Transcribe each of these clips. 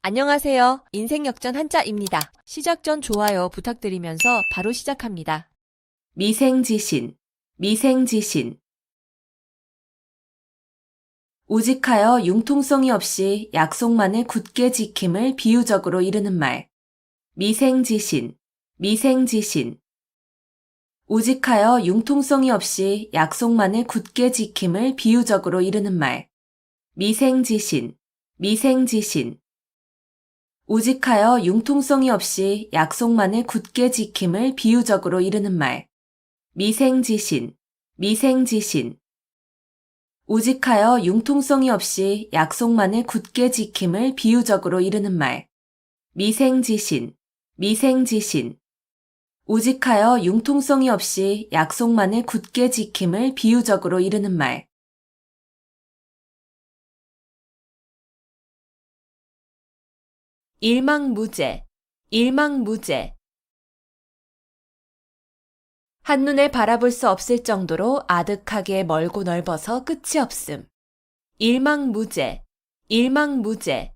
안녕하세요. 인생역전 한자입니다. 시작 전 좋아요 부탁드리면서 바로 시작합니다. 미생지신, 미생지신. 우직하여 융통성이 없이 약속만을 굳게 지킴을 비유적으로 이르는 말. 미생지신, 미생지신. 우직하여 융통성이 없이 약속만을 굳게 지킴을 비유적으로 이르는 말. 미생지신, 미생지신. 우직하여 융통성이 없이 약속만을 굳게 지킴을 비유적으로 이르는 말. 미생지신, 미생지신. 우직하여 융통성이 없이 약속만을 굳게 지킴을 비유적으로 이르는 말. 미생지신, 미생지신. 우직하여 융통성이 없이 약속만을 굳게 지킴을 비유적으로 이르는 말. 일망무제, 일망무제. 한눈에 바라볼 수 없을 정도로 아득하게 멀고 넓어서 끝이 없음. 일망무제, 일망무제.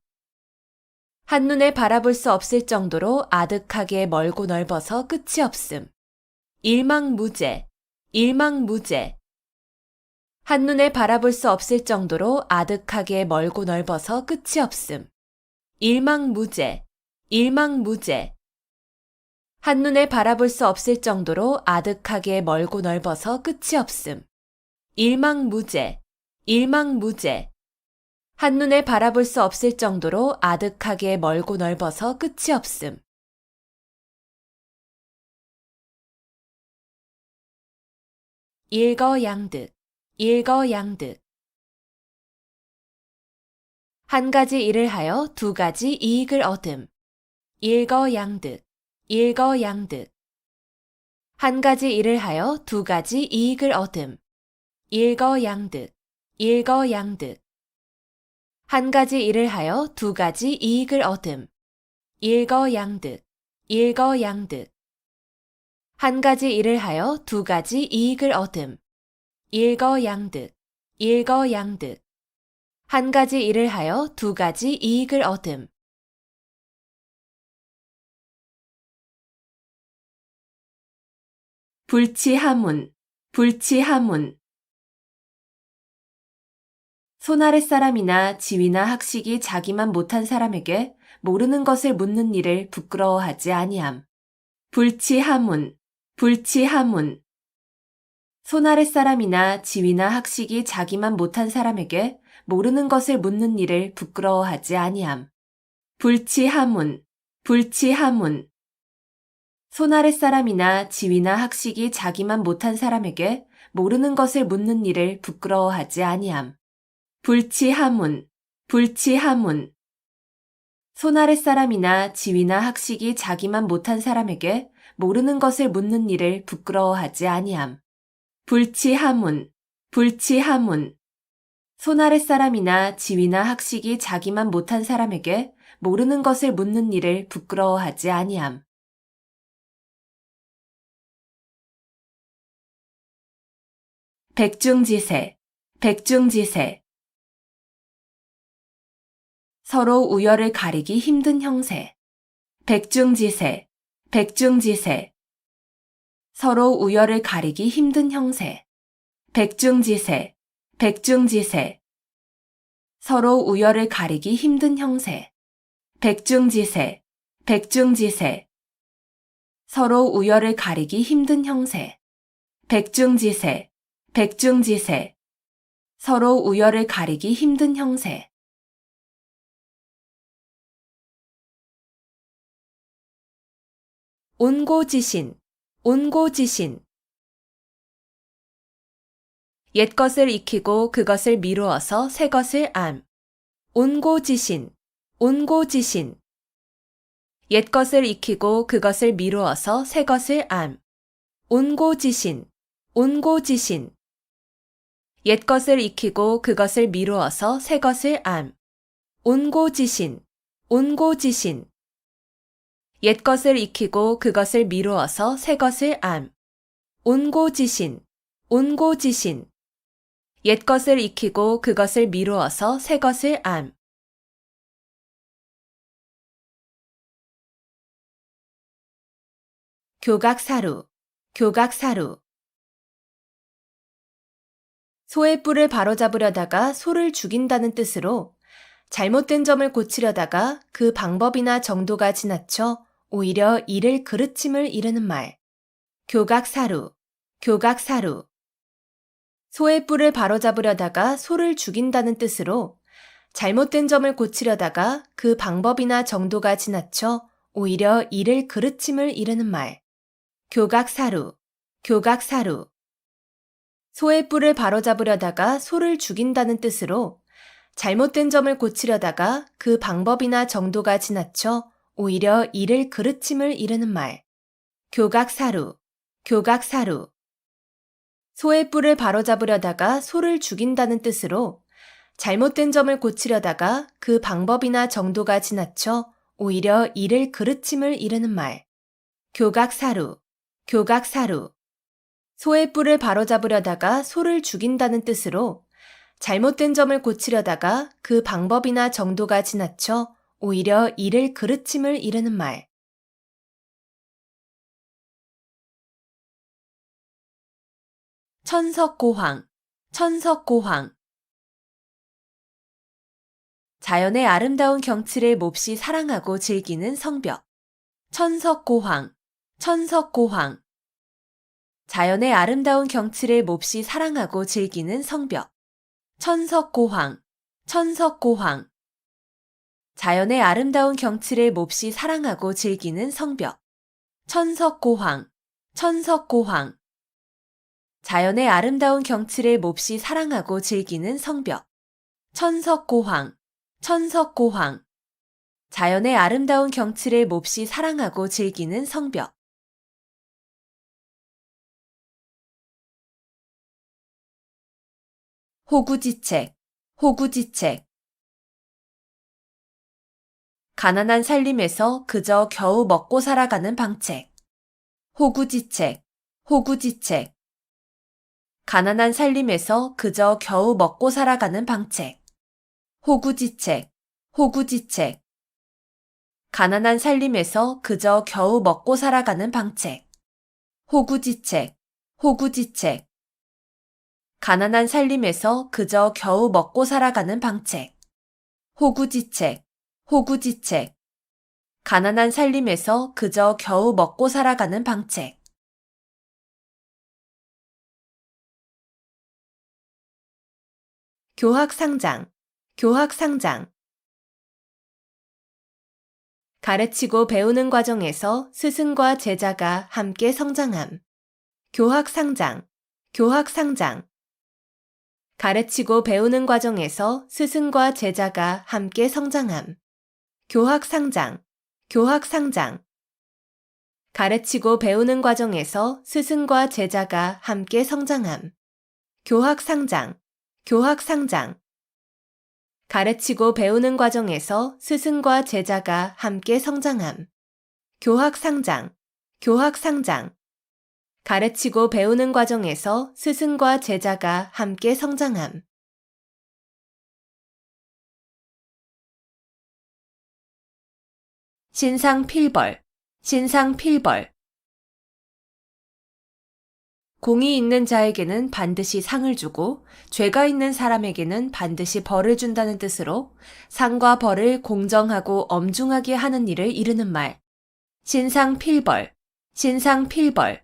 한눈에 바라볼 수 없을 정도로 아득하게 멀고 넓어서 끝이 없음. 일망무제, 일망무제. 한눈에 바라볼 수 없을 정도로 아득하게 멀고 넓어서 끝이 없음. 일망무제, 일망무제. 한눈에 바라볼 수 없을 정도로 아득하게 멀고 넓어서 끝이 없음. 일망무제, 일망무제. 한눈에 바라볼 수 없을 정도로 아득하게 멀고 넓어서 끝이 없음. 일거양득, 일거양득. 한 가지 일을 하여 두 가지 이익을 얻음. 일거양득, 일거양득. 한 가지 일을 하여 두 가지 이익을 얻음. 일거양득, 일거양득. 한 가지 일을 하여 두 가지 이익을 얻음. 일거양득, 일거양득. 한 가지 일을 하여 두 가지 이익을 얻음. 일거양득, 일거양득. 한 가지 일을 하여 두 가지 이익을 얻음. 불치하문, 불치하문. 손아랫 사람이나 지위나 학식이 자기만 못한 사람에게 모르는 것을 묻는 일을 부끄러워하지 아니함. 불치하문, 불치하문. 손아랫 사람이나 지위나 학식이 자기만 못한 사람에게 모르는 것을 묻는 일을 부끄러워하지 아니함. 불치하문, 불치하문. 손아랫 사람이나 지위나 학식이 자기만 못한 사람에게 모르는 것을 묻는 일을 부끄러워하지 아니함. 불치하문, 불치하문. 손아랫 사람이나 지위나 학식이 자기만 못한 사람에게 모르는 것을 묻는 일을 부끄러워하지 아니함. 불치하문, 불치하문. 손아랫 사람이나 지위나 학식이 자기만 못한 사람에게 모르는 것을 묻는 일을 부끄러워하지 아니함. 백중지세, 백중지세. 서로 우열을 가리기 힘든 형세. 백중지세, 백중지세. 서로 우열을 가리기 힘든 형세. 백중지세, 백중지세. 서로 우열을 가리기 힘든 형세. 백중지세, 백중지세. 서로 우열을 가리기 힘든 형세. 백중지세, 백중지세. 서로 우열을 가리기 힘든 형세. 온고지신, 온고지신. 옛것을 익히고 그것을 미루어서 새 것을 암. 온고지신, 온고지신. 옛것을 익히고 그것을 미루어서 새 것을 암. 온고지신, 온고지신. 옛것을 익히고 그것을 미루어서 새 것을 암. 온고지신, 온고지신. 옛것을 익히고 그것을 미루어서 새 것을 암. 온고지신, 온고지신. 옛것을 익히고 그것을 미루어서 새 것을 암. 교각사루, 교각사루. 소의 뿔을 바로잡으려다가 소를 죽인다는 뜻으로 잘못된 점을 고치려다가 그 방법이나 정도가 지나쳐 오히려 이를 그르침을 이르는 말. 교각사루, 교각사루. 소의 뿔을 바로잡으려다가 소를 죽인다는 뜻으로 잘못된 점을 고치려다가 그 방법이나 정도가 지나쳐 오히려 이를 그르침을 이르는 말. 교각사루, 교각사루. 소의 뿔을 바로잡으려다가 소를 죽인다는 뜻으로 잘못된 점을 고치려다가 그 방법이나 정도가 지나쳐 오히려 이를 그르침을 이르는 말. 교각사루, 교각사루. 소의 뿔을 바로잡으려다가 소를 죽인다는 뜻으로 잘못된 점을 고치려다가 그 방법이나 정도가 지나쳐 오히려 이를 그르침을 이르는 말. 교각사루, 교각사루. 소의 뿔을 바로잡으려다가 소를 죽인다는 뜻으로 잘못된 점을 고치려다가 그 방법이나 정도가 지나쳐 오히려 이를 그르침을 이르는 말. 천석고황, 천석고황. 자연의 아름다운 경치를 몹시 사랑하고 즐기는 성벽. 천석고황, 천석고황. 자연의 아름다운 경치를 몹시 사랑하고 즐기는 성벽. 천석고황, 천석고황. 자연의 아름다운 경치를 몹시 사랑하고 즐기는 성벽. 천석고황, 천석고황. 자연의 아름다운 경치를 몹시 사랑하고 즐기는 성벽. 천석고황, 천석고황. 자연의 아름다운 경치를 몹시 사랑하고 즐기는 성벽. 호구지책, 호구지책. 가난한 살림에서 그저 겨우 먹고 살아가는 방책. 호구지책, 호구지책. 가난한 살림에서 그저 겨우 먹고 살아가는 방책. 호구지책, 호구지책. 가난한 살림에서 그저 겨우 먹고 살아가는 방책. 호구지책, 호구지책. 가난한 살림에서 그저 겨우 먹고 살아가는 방책. 호구지책, 호구지책. 가난한 살림에서 그저 겨우 먹고 살아가는 방책. 교학상장, 교학상장. 가르치고 배우는 과정에서 스승과 제자가 함께 성장함. 교학상장, 교학상장. 가르치고 배우는 과정에서 스승과 제자가 함께 성장함. 교학상장, 교학상장. 가르치고 배우는 과정에서 스승과 제자가 함께 성장함. 교학상장, 교학상장. 가르치고 배우는 과정에서 스승과 제자가 함께 성장함. 교학상장, 교학상장. 가르치고 배우는 과정에서 스승과 제자가 함께 성장함. 신상필벌, 신상필벌. 공이 있는 자에게는 반드시 상을 주고 죄가 있는 사람에게는 반드시 벌을 준다는 뜻으로 상과 벌을 공정하고 엄중하게 하는 일을 이르는 말. 신상필벌, 신상필벌.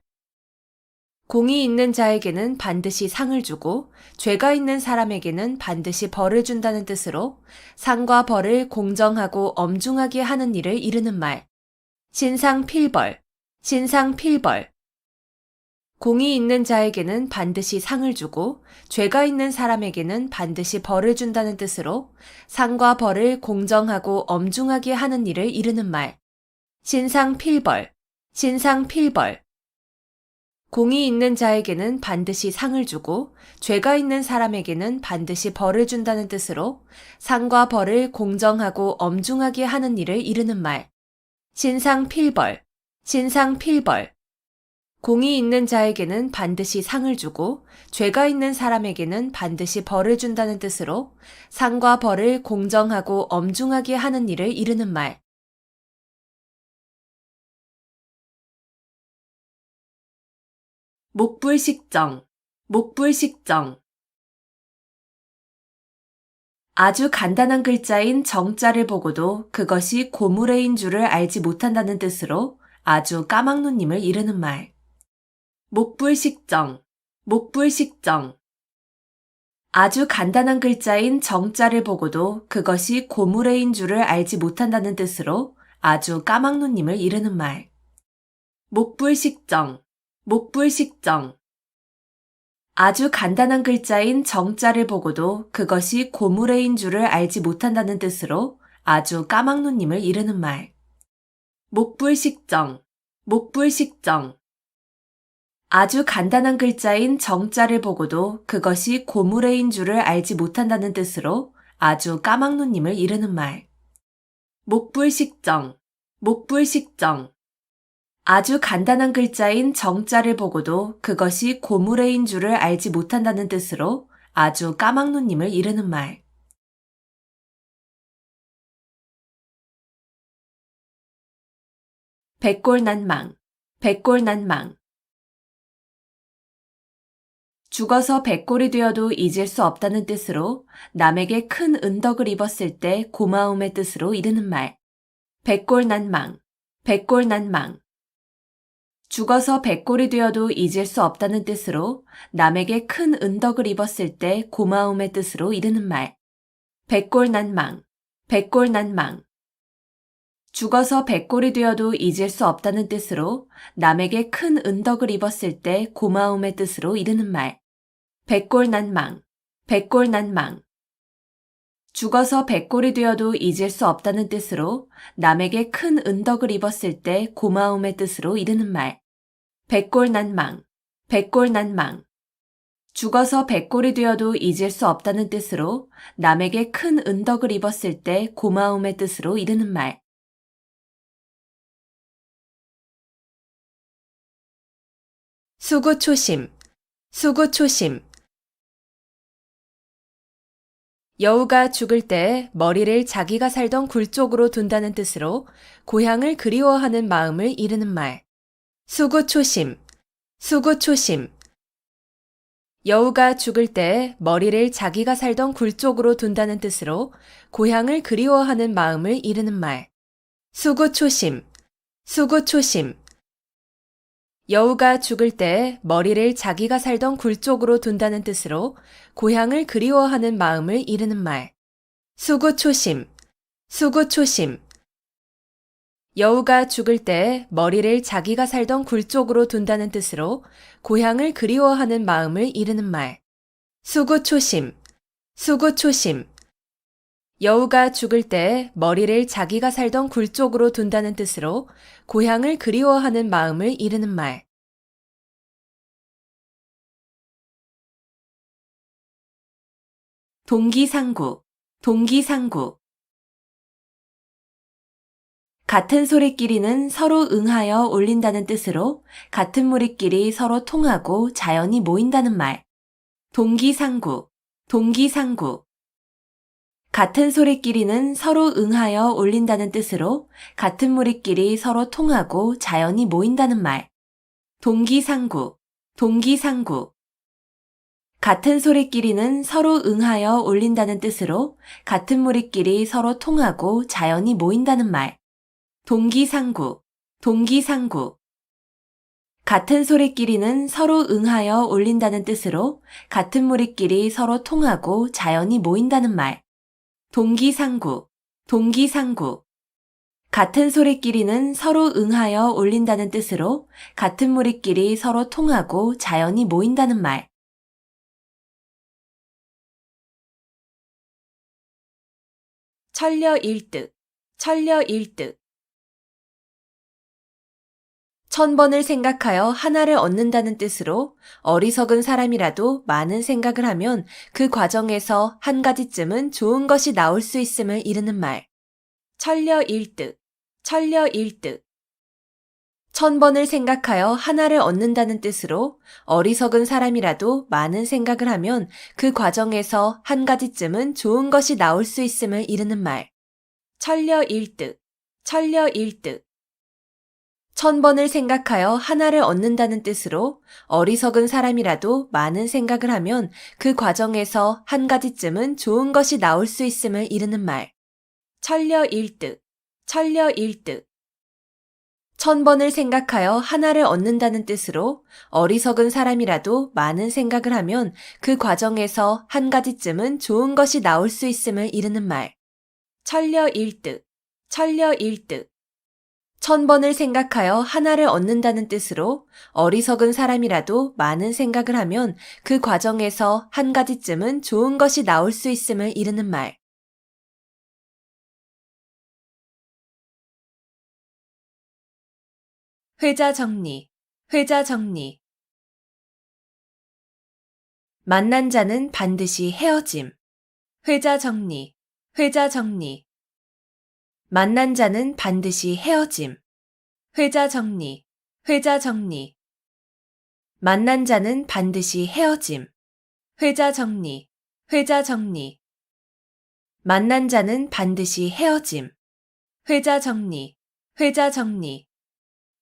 공이 있는 자에게는 반드시 상을 주고 죄가 있는 사람에게는 반드시 벌을 준다는 뜻으로 상과 벌을 공정하고 엄중하게 하는 일을 이르는 말. 신상필벌, 신상필벌. 공이 있는 자에게는 반드시 상을 주고 죄가 있는 사람에게는 반드시 벌을 준다는 뜻으로 상과 벌을 공정하고 엄중하게 하는 일을 이르는 말. 신상필벌, 신상필벌. 공이 있는 자에게는 반드시 상을 주고 죄가 있는 사람에게는 반드시 벌을 준다는 뜻으로 상과 벌을 공정하고 엄중하게 하는 일을 이르는 말. 신상필벌, 신상필벌. 공이 있는 자에게는 반드시 상을 주고 죄가 있는 사람에게는 반드시 벌을 준다는 뜻으로 상과 벌을 공정하고 엄중하게 하는 일을 이르는 말. 목불식정, 목불식정. 아주 간단한 글자인 정자를 보고도 그것이 고무래인 줄을 알지 못한다는 뜻으로 아주 까막눈님을 이르는 말. 목불식정, 목불식정. 아주 간단한 글자인 정자를 보고도 그것이 고무래인 줄을 알지 못한다는 뜻으로 아주 까막눈님을 이르는 말. 목불식정, 목불식정. 아주 간단한 글자인 정자를 보고도 그것이 고무래인 줄을 알지 못한다는 뜻으로 아주 까막눈님을 이르는 말. 목불식정, 목불식정. 아주 간단한 글자인 정자를 보고도 그것이 고무래인 줄을 알지 못한다는 뜻으로 아주 까막눈님을 이르는 말. 목불식정, 목불식정. 아주 간단한 글자인 정자를 보고도 그것이 고무래인 줄을 알지 못한다는 뜻으로 아주 까막눈님을 이르는 말. 백골난망, 백골난망. 죽어서 백골이 되어도 잊을 수 없다는 뜻으로 남에게 큰 은덕을 입었을 때 고마움의 뜻으로 이르는 말. 백골난망, 백골난망. 죽어서 백골이 되어도 잊을 수 없다는 뜻으로 남에게 큰 은덕을 입었을 때 고마움의 뜻으로 이르는 말. 백골난망, 백골난망. 죽어서 백골이 되어도 잊을 수 없다는 뜻으로 남에게 큰 은덕을 입었을 때 고마움의 뜻으로 이르는 말. 백골난망, 백골난망. 죽어서 백골이 되어도 잊을 수 없다는 뜻으로 남에게 큰 은덕을 입었을 때 고마움의 뜻으로 이르는 말. 백골난망, 백골난망. 죽어서 백골이 되어도 잊을 수 없다는 뜻으로 남에게 큰 은덕을 입었을 때 고마움의 뜻으로 이르는 말. 수구초심, 수구초심. 여우가 죽을 때 머리를 자기가 살던 굴 쪽으로 둔다는 뜻으로 고향을 그리워하는 마음을 이르는 말. 수구초심, 수구초심. 여우가 죽을 때 머리를 자기가 살던 굴 쪽으로 둔다는 뜻으로 고향을 그리워하는 마음을 이르는 말. 수구초심, 수구초심. 여우가 죽을 때 머리를 자기가 살던 굴 쪽으로 둔다는 뜻으로 고향을 그리워하는 마음을 이르는 말. 수구초심, 수구초심. 여우가 죽을 때 머리를 자기가 살던 굴 쪽으로 둔다는 뜻으로 고향을 그리워하는 마음을 이르는 말. 수구초심, 수구초심. 여우가 죽을 때 머리를 자기가 살던 굴 쪽으로 둔다는 뜻으로 고향을 그리워하는 마음을 이르는 말. 동기상구, 동기상구. 같은 소리끼리는 서로 응하여 올린다는 뜻으로 같은 무리끼리 서로 통하고 자연히 모인다는 말. 동기상구, 동기상구. 같은 소리끼리는 서로 응하여 올린다는 뜻으로 같은 무리끼리 서로 통하고 자연히 모인다는 말. 동기상구, 동기상구. 같은 소리끼리는 서로 응하여 올린다는 뜻으로 같은 무리끼리 서로 통하고 자연히 모인다는 말. 동기상구, 동기상구. 같은 소리끼리는 서로 응하여 올린다는 뜻으로 같은 무리끼리 서로 통하고 자연히 모인다는 말. 동기상구, 동기상구. 같은 소리끼리는 서로 응하여 올린다는 뜻으로 같은 무리끼리 서로 통하고 자연히 모인다는 말. 천려일득, 천려일득. 1000번을 생각하여 하나를 얻는다는 뜻으로 어리석은 사람이라도 많은 생각을 하면 그 과정에서 한 가지쯤은 좋은 것이 나올 수 있음을 이르는 말. 천려일득, 천려일득. 1000번을 생각하여 하나를 얻는다는 뜻으로 어리석은 사람이라도 많은 생각을 하면 그 과정에서 한 가지쯤은 좋은 것이 나올 수 있음을 이르는 말. 천려일득, 천려일득. 1000번을 생각하여 하나를 얻는다는 뜻으로 어리석은 사람이라도 많은 생각을 하면 그 과정에서 한 가지쯤은 좋은 것이 나올 수 있음을 이르는 말. 천려일득, 천려일득. 1000번을 생각하여 하나를 얻는다는 뜻으로 어리석은 사람이라도 많은 생각을 하면 그 과정에서 한 가지쯤은 좋은 것이 나올 수 있음을 이르는 말. 천려일득, 천려일득. 1000번을 생각하여 하나를 얻는다는 뜻으로 어리석은 사람이라도 많은 생각을 하면 그 과정에서 한 가지쯤은 좋은 것이 나올 수 있음을 이르는 말. 회자 정리, 회자 정리. 만난 자는 반드시 헤어짐. 회자 정리, 회자 정리. 만난 자는 반드시 헤어짐. 회자 정리, 회자 정리. 만난 자는 반드시 헤어짐. 회자 정리, 회자 정리. 만난 자는 반드시 헤어짐. 회자 정리, 회자 정리.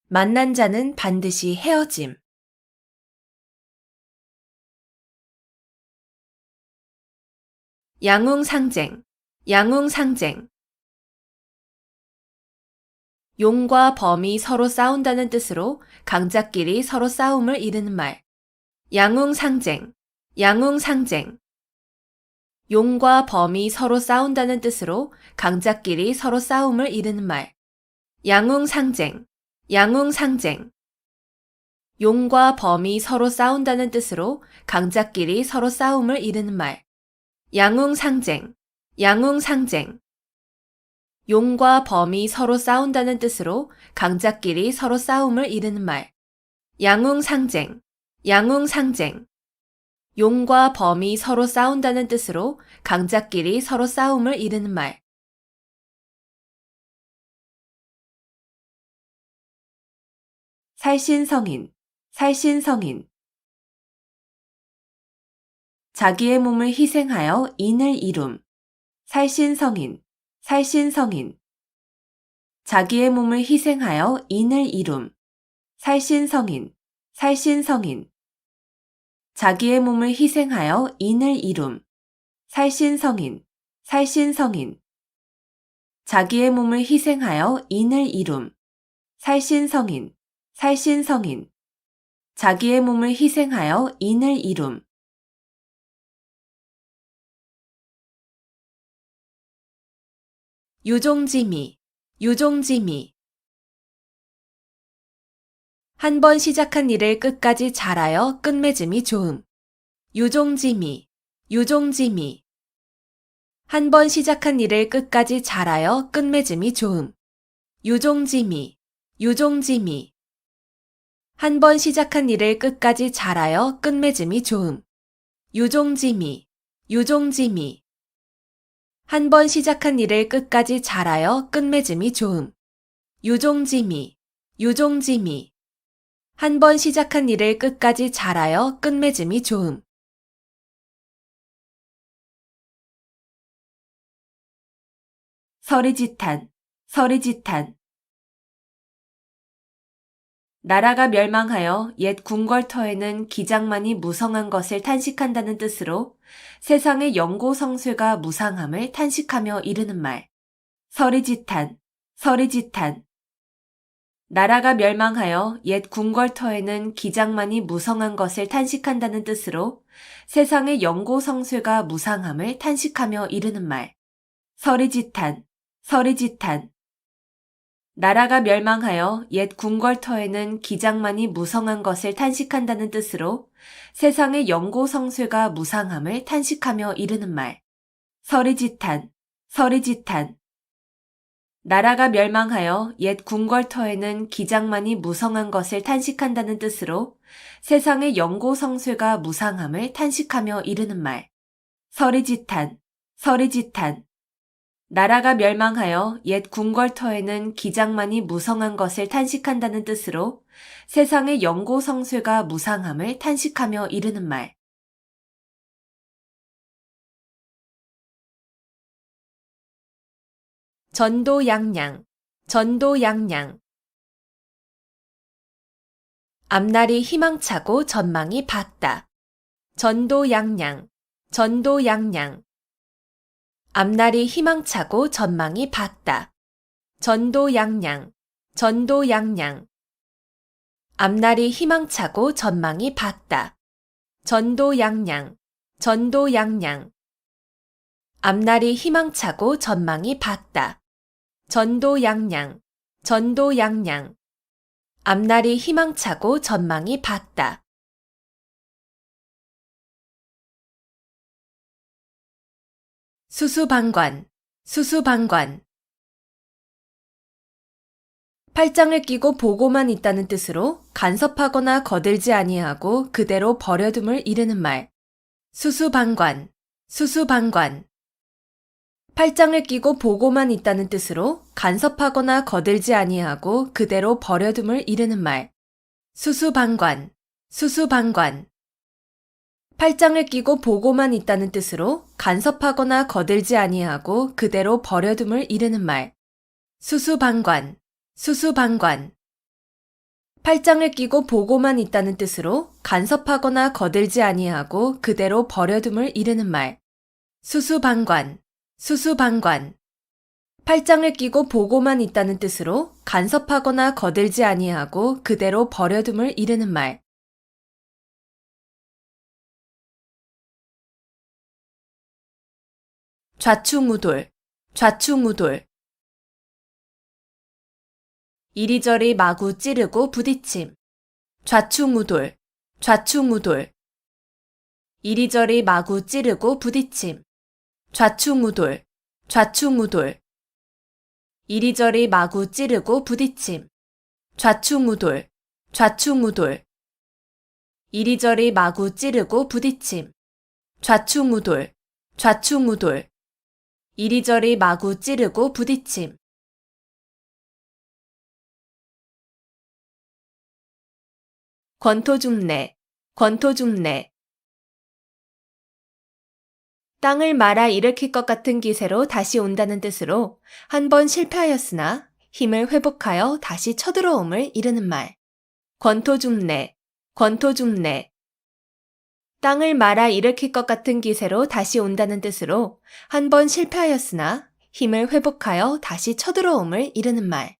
만난 자는 반드시 헤어짐. 양웅상쟁, 양웅상쟁. 용과 범이 서로 싸운다는 뜻으로 강자끼리 서로 싸움을 이르는 말. 양웅상쟁, 양웅상쟁. 용과 범이 서로 싸운다는 뜻으로 강자끼리 서로 싸움을 이르는 말. 양웅상쟁, 양웅상쟁. 용과 범이 서로 싸운다는 뜻으로 강자끼리 서로 싸움을 이르는 말. 양웅상쟁, 양웅상쟁. 용과 범이 서로 싸운다는 뜻으로 강자끼리 서로 싸움을 이르는 말. 양웅상쟁, 양웅상쟁. 용과 범이 서로 싸운다는 뜻으로 강자끼리 서로 싸움을 이르는 말. 살신성인, 살신성인. 자기의 몸을 희생하여 인을 이룸. 살신성인, 살신성인. 자기의 몸을 희생하여 인을 이룸. 살신성인, 살신성인. 자기의 몸을 희생하여 인을 이룸. 살신성인, 살신성인. 자기의 몸을 희생하여 인을 이룸. 살신성인, 살신성인. 자기의 몸을 희생하여 인을 이룸. 유종지미, 유종지미. 한 번 시작한 일을 끝까지 잘하여 끝맺음이 좋음. 유종지미, 유종지미. 한 번 시작한 일을 끝까지 잘하여 끝맺음이 좋음. 유종지미, 유종지미. 한 번 시작한 일을 끝까지 잘하여 끝맺음이 좋음. 유종지미, 유종지미. 한 번 시작한 일을 끝까지 잘하여 끝맺음이 좋음. 유종지미, 유종지미. 한 번 시작한 일을 끝까지 잘하여 끝맺음이 좋음. 서리지탄, 서리지탄. 나라가 멸망하여 옛 궁궐터에는 기장만이 무성한 것을 탄식한다는 뜻으로 세상의 영고성쇠가 무상함을 탄식하며 이르는 말. 서리지탄, 서리지탄. 나라가 멸망하여 옛 궁궐터에는 기장만이 무성한 것을 탄식한다는 뜻으로 세상의 영고성쇠가 무상함을 탄식하며 이르는 말. 서리지탄, 서리지탄. 나라가 멸망하여 옛 궁궐터에는 기장만이 무성한 것을 탄식한다는 뜻으로 세상의 영고성쇠가 무상함을 탄식하며 이르는 말. 서리지탄, 서리지탄. 나라가 멸망하여 옛 궁궐터에는 기장만이 무성한 것을 탄식한다는 뜻으로 세상의 영고성쇠가 무상함을 탄식하며 이르는 말. 서리지탄, 서리지탄. 나라가 멸망하여 옛 궁궐터에는 기장만이 무성한 것을 탄식한다는 뜻으로 세상의 영고성쇠가 무상함을 탄식하며 이르는 말. 전도양양, 전도양양. 앞날이 희망차고 전망이 밝다. 전도양양, 전도양양. 앞날이 희망차고 전망이 밝다. 전도양양, 전도양양. 앞날이 희망차고 전망이 밝다. 전도양양, 전도양양. 앞날이 희망차고 전망이 밝다. 전도양양, 전도양양. 앞날이 희망차고 전망이 밝다. 수수방관, 수수방관. 팔짱을 끼고 보고만 있다는 뜻으로 간섭하거나 거들지 아니하고 그대로 버려둠을 이르는 말. 수수방관, 수수방관. 팔짱을 끼고 보고만 있다는 뜻으로 간섭하거나 거들지 아니하고 그대로 버려둠을 이르는 말. 수수방관, 수수방관. 팔짱을 끼고 보고만 있다는 뜻으로 간섭하거나 거들지 아니하고 그대로 버려둠을 이르는 말. 수수방관, 수수방관. 팔짱을 끼고 보고만 있다는 뜻으로 간섭하거나 거들지 아니하고 그대로 버려둠을 이르는 말. 수수방관, 수수방관. 팔짱을 끼고 보고만 있다는 뜻으로 간섭하거나 거들지 아니하고 그대로 버려둠을 이르는 말. 좌충우돌, 좌충우돌. 이리저리 마구 찌르고 부딪힘. 좌충우돌, 좌충우돌. 이리저리 마구 찌르고 부딪힘. 좌충우돌, 좌충우돌. 이리저리 마구 찌르고 부딪힘. 좌충우돌, 좌충우돌. 이리저리 마구 찌르고 부딪힘. 좌충우돌, 좌충우돌. 이리저리 마구 찌르고 부딪힘. 권토중래, 권토중래. 땅을 말아 일으킬 것 같은 기세로 다시 온다는 뜻으로 한 번 실패하였으나 힘을 회복하여 다시 쳐들어옴을 이르는 말. 권토중래, 권토중래. 땅을 말아 일으킬 것 같은 기세로 다시 온다는 뜻으로 한 번 실패하였으나 힘을 회복하여 다시 쳐들어옴을 이르는 말.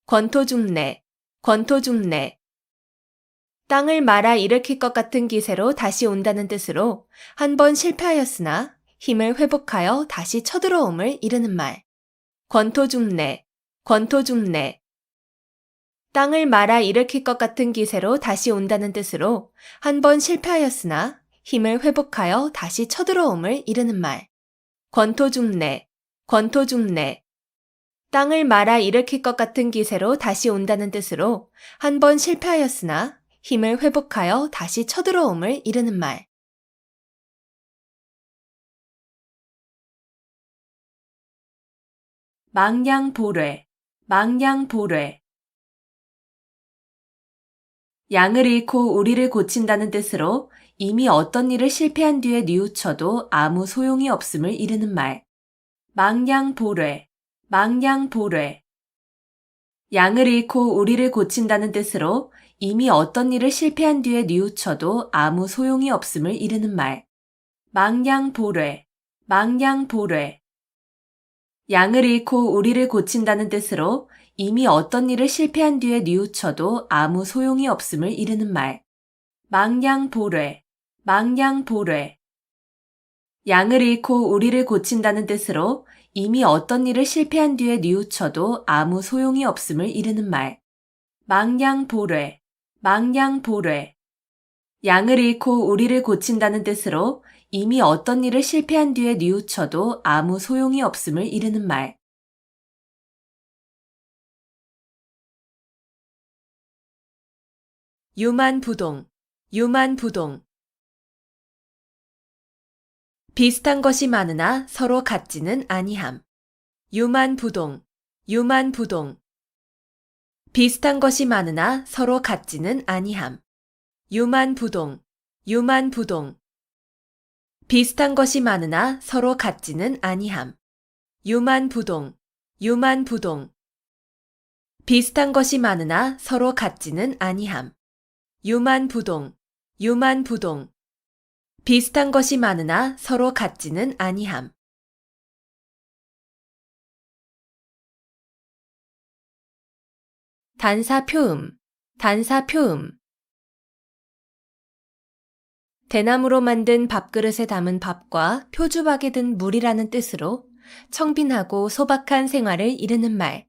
권토중래, 권토중래. 땅을 말아 일으킬 것 같은 기세로 다시 온다는 뜻으로 한 번 실패하였으나 힘을 회복하여 다시 쳐들어옴을 이르는 말. 권토중래, 권토중래. 땅을 말아 일으킬 것 같은 기세로 다시 온다는 뜻으로 한 번 실패하였으나 힘을 회복하여 다시 쳐들어옴을 이르는 말. 권토중래, 권토중래. 땅을 말아 일으킬 것 같은 기세로 다시 온다는 뜻으로 한 번 실패하였으나 힘을 회복하여 다시 쳐들어옴을 이르는 말. 망량보뢰, 망량보뢰. 양을 잃고 우리를 고친다는 뜻으로 이미 어떤 일을 실패한 뒤에 뉘우쳐도 아무 소용이 없음을 이르는 말. 망량보뢰, 망량보뢰. 양을 잃고 우리를 고친다는 뜻으로 이미 어떤 일을 실패한 뒤에 뉘우쳐도 아무 소용이 없음을 이르는 말. 망량보뢰, 망량보뢰. 양을 잃고 우리를 고친다는 뜻으로 이미 어떤 일을 실패한 뒤에 뉘우쳐도 아무 소용이 없음을 이르는 말. 망량보뢰, 망량보뢰. 양을 잃고 우리를 고친다는 뜻으로 이미 어떤 일을 실패한 뒤에 뉘우쳐도 아무 소용이 없음을 이르는 말. 망량보뢰, 망량보뢰. 양을 잃고 우리를 고친다는 뜻으로 이미 어떤 일을 실패한 뒤에 뉘우쳐도 아무 소용이 없음을 이르는 말. 유만부동, 유만부동. 비슷한 것이 많으나 서로 같지는 아니함. 유만부동, 유만부동. 비슷한 것이 많으나 서로 같지는 아니함. 유만부동, 유만부동. 비슷한 것이 많으나 서로 같지는 아니함. 유만부동, 유만부동. 비슷한 것이 많으나 서로 같지는 아니함. 유만부동, 유만부동. 비슷한 것이 많으나 서로 같지는 아니함. 단사표음, 단사표음. 대나무로 만든 밥그릇에 담은 밥과 표주박에 든 물이라는 뜻으로 청빈하고 소박한 생활을 이르는 말.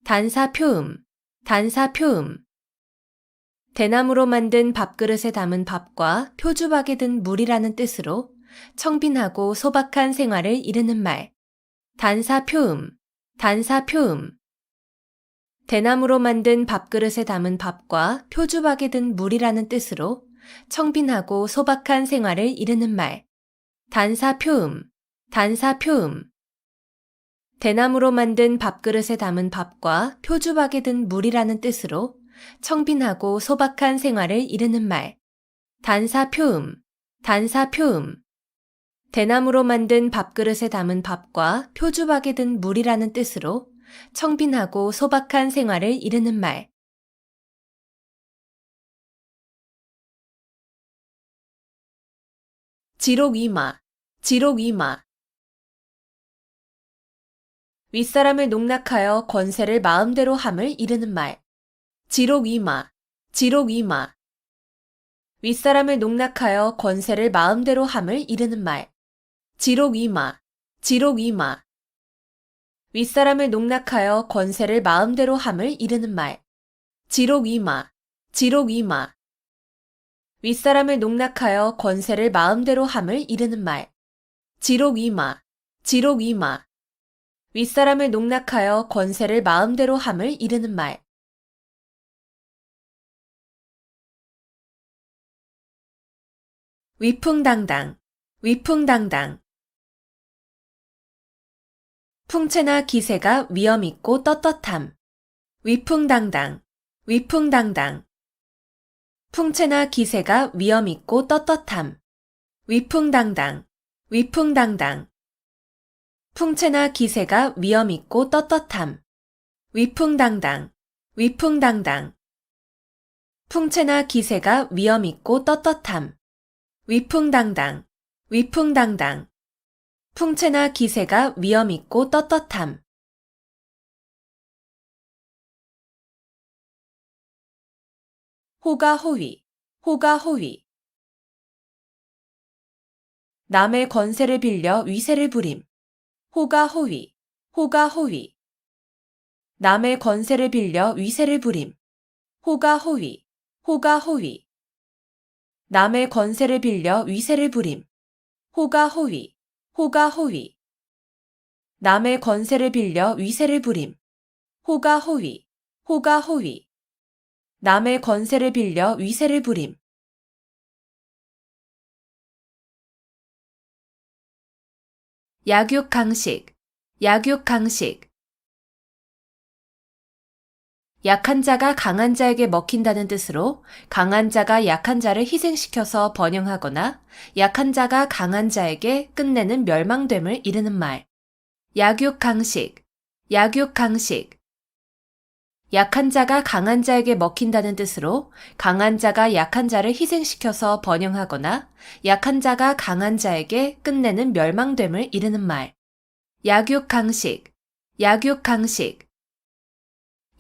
단사표음, 단사표음. 대나무로 만든 밥그릇에 담은 밥과 표주박에 든 물이라는 뜻으로 청빈하고 소박한 생활을 이르는 말. 단사표음, 단사표음. 대나무로 만든 밥그릇에 담은 밥과 표주박에 든 물이라는 뜻으로 청빈하고 소박한 생활을 이르는 말. 단사표음, 단사표음. 대나무로 만든 밥그릇에 담은 밥과 표주박에 든 물이라는 뜻으로 청빈하고 소박한 생활을 이르는 말. 단사표음, 단사표음. 대나무로 만든 밥그릇에 담은 밥과 표주박에 든 물이라는 뜻으로 청빈하고 소박한 생활을 이르는 말. 지록이마, 지록이마. 윗사람을 농락하여 권세를 마음대로 함을 이르는 말. 지록이마, 지록이마. 윗사람을 농락하여 권세를 마음대로 함을 이르는 말. 지록이마, 지록이마. 윗사람을 농락하여 권세를 마음대로 함을 이르는 말. 지록이마, 지록이마. 윗사람을 농락하여 권세를 마음대로 함을 이르는 말. 지록이마, 지록이마. 윗사람을 농락하여 권세를 마음대로 함을 이르는 말. 위풍당당, 위풍당당. 풍채나 기세가 위엄있고 떳떳함. 위풍당당, 위풍당당. 풍채나 기세가 위엄있고 떳떳함. 위풍당당, 위풍당당. 풍채나 기세가 위엄있고 떳떳함. 위풍당당, 위풍당당. 풍채나 기세가 위엄있고 떳떳함. 위풍당당, 위풍당당. 풍채나 기세가 위엄있고 떳떳함. 호가호위, 호가호위. 남의 권세를 빌려 위세를 부림. 호가호위, 호가호위. 남의 권세를 빌려 위세를 부림. 호가호위, 호가호위. 남의 권세를 빌려 위세를 부림. 호가호위, 호가호위. 남의 권세를 빌려 위세를 부림. 호가호위, 호가호위. 남의 권세를 빌려 위세를 부림. 약육강식, 약육강식. 약한 자가 강한 자에게 먹힌다는 뜻으로 강한 자가 약한 자를 희생시켜서 번영하거나 약한 자가 강한 자에게 끝내는 멸망됨을 이르는 말. 약육강식, 약육강식. 약한 자가 강한 자에게 먹힌다는 뜻으로 강한 자가 약한 자를 희생시켜서 번영하거나 약한 자가 강한 자에게 끝내는 멸망됨을 이르는 말. 약육강식, 약육강식.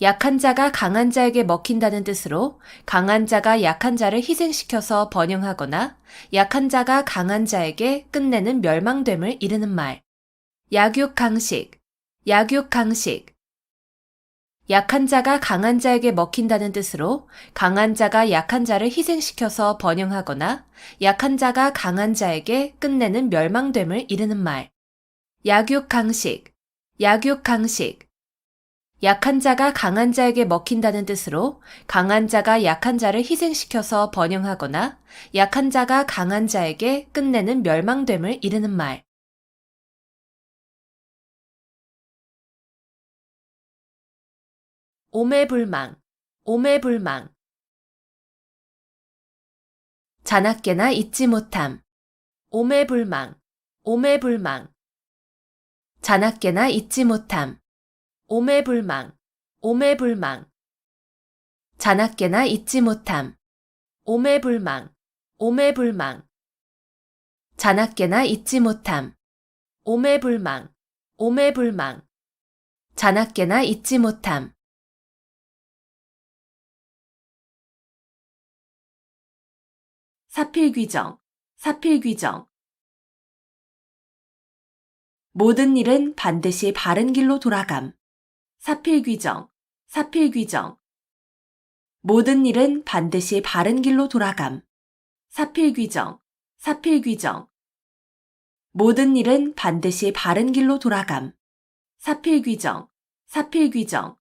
약한 자가 강한 자에게 먹힌다는 뜻으로 강한 자가 약한 자를 희생시켜서 번영하거나 약한 자가 강한 자에게 끝내는 멸망됨을 이르는 말. 약육강식, 약육강식. 약한 자가 강한 자에게 먹힌다는 뜻으로 강한 자가 약한 자를 희생시켜서 번영하거나 약한 자가 강한 자에게 끝내는 멸망됨을 이르는 말. 약육강식, 약육강식. 약한 자가 강한 자에게 먹힌다는 뜻으로 강한 자가 약한 자를 희생시켜서 번영하거나 약한 자가 강한 자에게 끝내는 멸망됨을 이르는 말. 오매불망, 오매불망. 자나깨나 잊지 못함. 오매불망, 오매불망. 자나깨나 잊지 못함. 오매불망, 오매불망. 자나깨나 잊지 못함. 오매불망, 오매불망. 자나깨나 잊지 못함. 오매불망, 오매불망. 자나깨나 잊지 못함. 사필귀정, 사필귀정. 모든 일은 반드시 바른 길로 돌아감. 사필귀정, 사필귀정. 모든 일은 반드시 바른 길로 돌아감. 사필귀정, 사필귀정. 모든 일은 반드시 바른 길로 돌아감. 사필귀정, 사필귀정.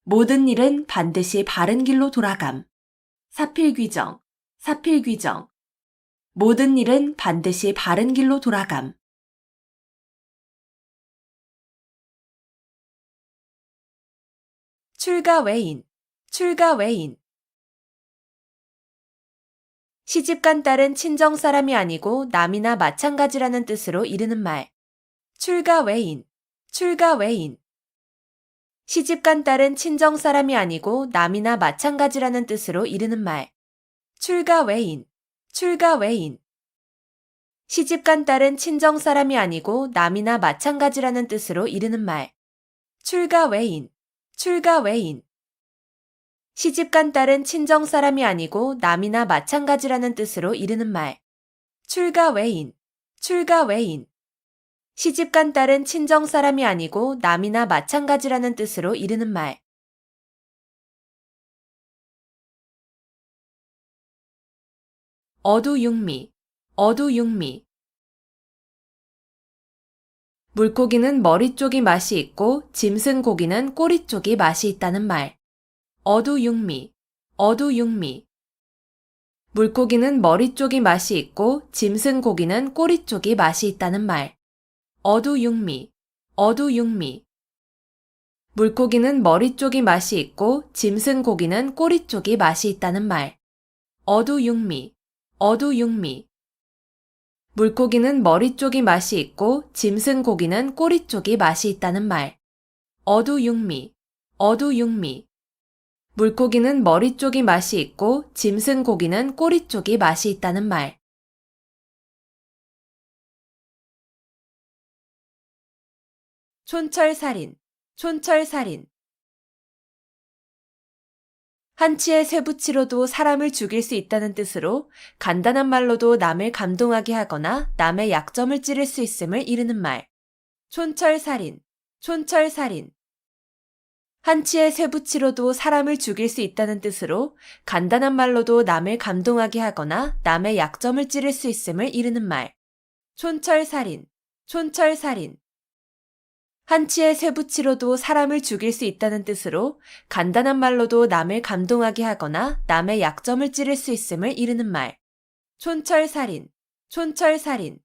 모든 일은 반드시 바른 길로 돌아감. 사필귀정, 사필귀정. 모든 일은 반드시 바른 길로 돌아감. 출가외인, 출가외인. 시집간 딸은 친정 사람이 아니고 남이나 마찬가지라는 뜻으로 이르는 말. 출가외인, 출가외인. 시집간 딸은 친정 사람이 아니고 남이나 마찬가지라는 뜻으로 이르는 말. 출가외인, 출가외인. 시집간 딸은 친정 사람이 아니고 남이나 마찬가지라는 뜻으로 이르는 말. 출가외인, 출가외인. 시집간 딸은 친정 사람이 아니고 남이나 마찬가지라는 뜻으로 이르는 말. 출가외인, 출가외인. 시집간 딸은 친정 사람이 아니고 남이나 마찬가지라는 뜻으로 이르는 말. 어두육미, 어두육미. 물고기는 머리 쪽이 맛이 있고 짐승 고기는 꼬리 쪽이 맛이 있다는 말. 어두육미, 어두육미. 물고기는 머리 쪽이 맛이 있고 짐승 고기는 꼬리 쪽이 맛이 있다는 말. 어두육미, 어두육미. 물고기는 머리 쪽이 맛이 있고 짐승 고기는 꼬리 쪽이 맛이 있다는 말. 어두육미, 어두육미. 물고기는 머리 쪽이 맛이 있고 짐승 고기는 꼬리 쪽이 맛이 있다는 말. 어두육미, 어두육미. 물고기는 머리 쪽이 맛이 있고 짐승 고기는 꼬리 쪽이 맛이 있다는 말. 촌철살인, 촌철살인. 한치의 쇠붙이로도 사람을 죽일 수 있다는 뜻으로 간단한 말로도 남을 감동하게 하거나 남의 약점을 찌를 수 있음을 이르는 말. 촌철살인, 촌철살인. 한치의 쇠붙이로도 사람을 죽일 수 있다는 뜻으로 간단한 말로도 남을 감동하게 하거나 남의 약점을 찌를 수 있음을 이르는 말. 촌철살인, 촌철살인. 한치의 쇠붙이로도 사람을 죽일 수 있다는 뜻으로 간단한 말로도 남을 감동하게 하거나 남의 약점을 찌를 수 있음을 이르는 말. 촌철살인, 촌철살인.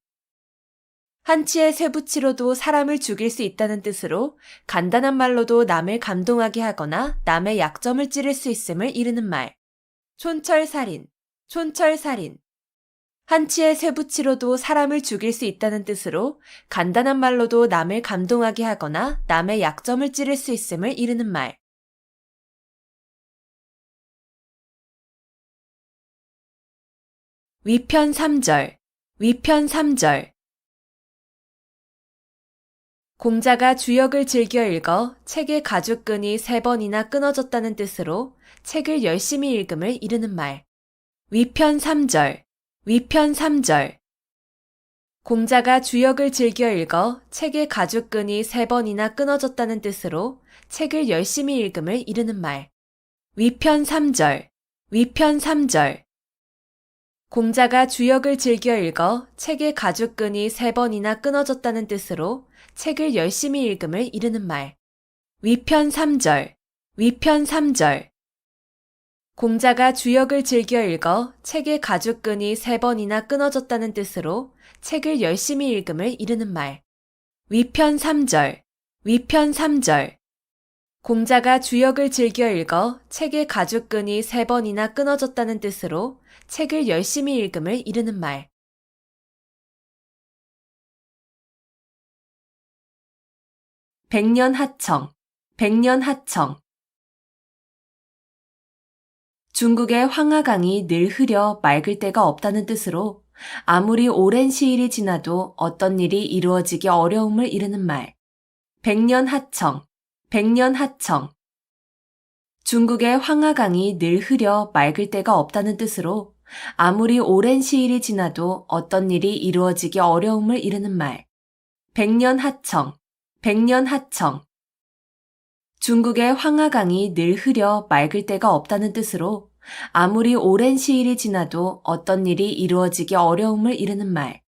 한치의 쇠붙이로도 사람을 죽일 수 있다는 뜻으로 간단한 말로도 남을 감동하게 하거나 남의 약점을 찌를 수 있음을 이르는 말. 촌철살인, 촌철살인. 한치의 쇠붙이로도 사람을 죽일 수 있다는 뜻으로 간단한 말로도 남을 감동하게 하거나 남의 약점을 찌를 수 있음을 이르는 말. 위편 3절, 위편 3절. 공자가 주역을 즐겨 읽어 책의 가죽끈이 3번이나 끊어졌다는 뜻으로 책을 열심히 읽음을 이르는 말. 위편 3절, 위편 3절. 공자가 주역을 즐겨 읽어 책의 가죽끈이 3번이나 끊어졌다는 뜻으로 책을 열심히 읽음을 이르는 말. 위편 3절, 위편 3절. 공자가 주역을 즐겨 읽어 책의 가죽끈이 3번이나 끊어졌다는 뜻으로 책을 열심히 읽음을 이르는 말. 위편 3절, 위편 3절. 공자가 주역을 즐겨 읽어 책의 가죽끈이 3번이나 끊어졌다는 뜻으로 책을 열심히 읽음을 이르는 말. 위편 3절, 위편 3절. 공자가 주역을 즐겨 읽어 책의 가죽끈이 3번이나 끊어졌다는 뜻으로 책을 열심히 읽음을 이르는 말. 백년하청, 백년하청. 중국의 황하강이 늘 흐려 맑을 때가 없다는 뜻으로 아무리 오랜 시일이 지나도 어떤 일이 이루어지기 어려움을 이르는 말. 백년하청, 백년하청. 중국의 황하강이 늘 흐려 맑을 때가 없다는 뜻으로 아무리 오랜 시일이 지나도 어떤 일이 이루어지기 어려움을 이르는 말. 백년하청, 백년하청. 중국의 황하강이 늘 흐려 맑을 때가 없다는 뜻으로 아무리 오랜 시일이 지나도 어떤 일이 이루어지기 어려움을 이르는 말.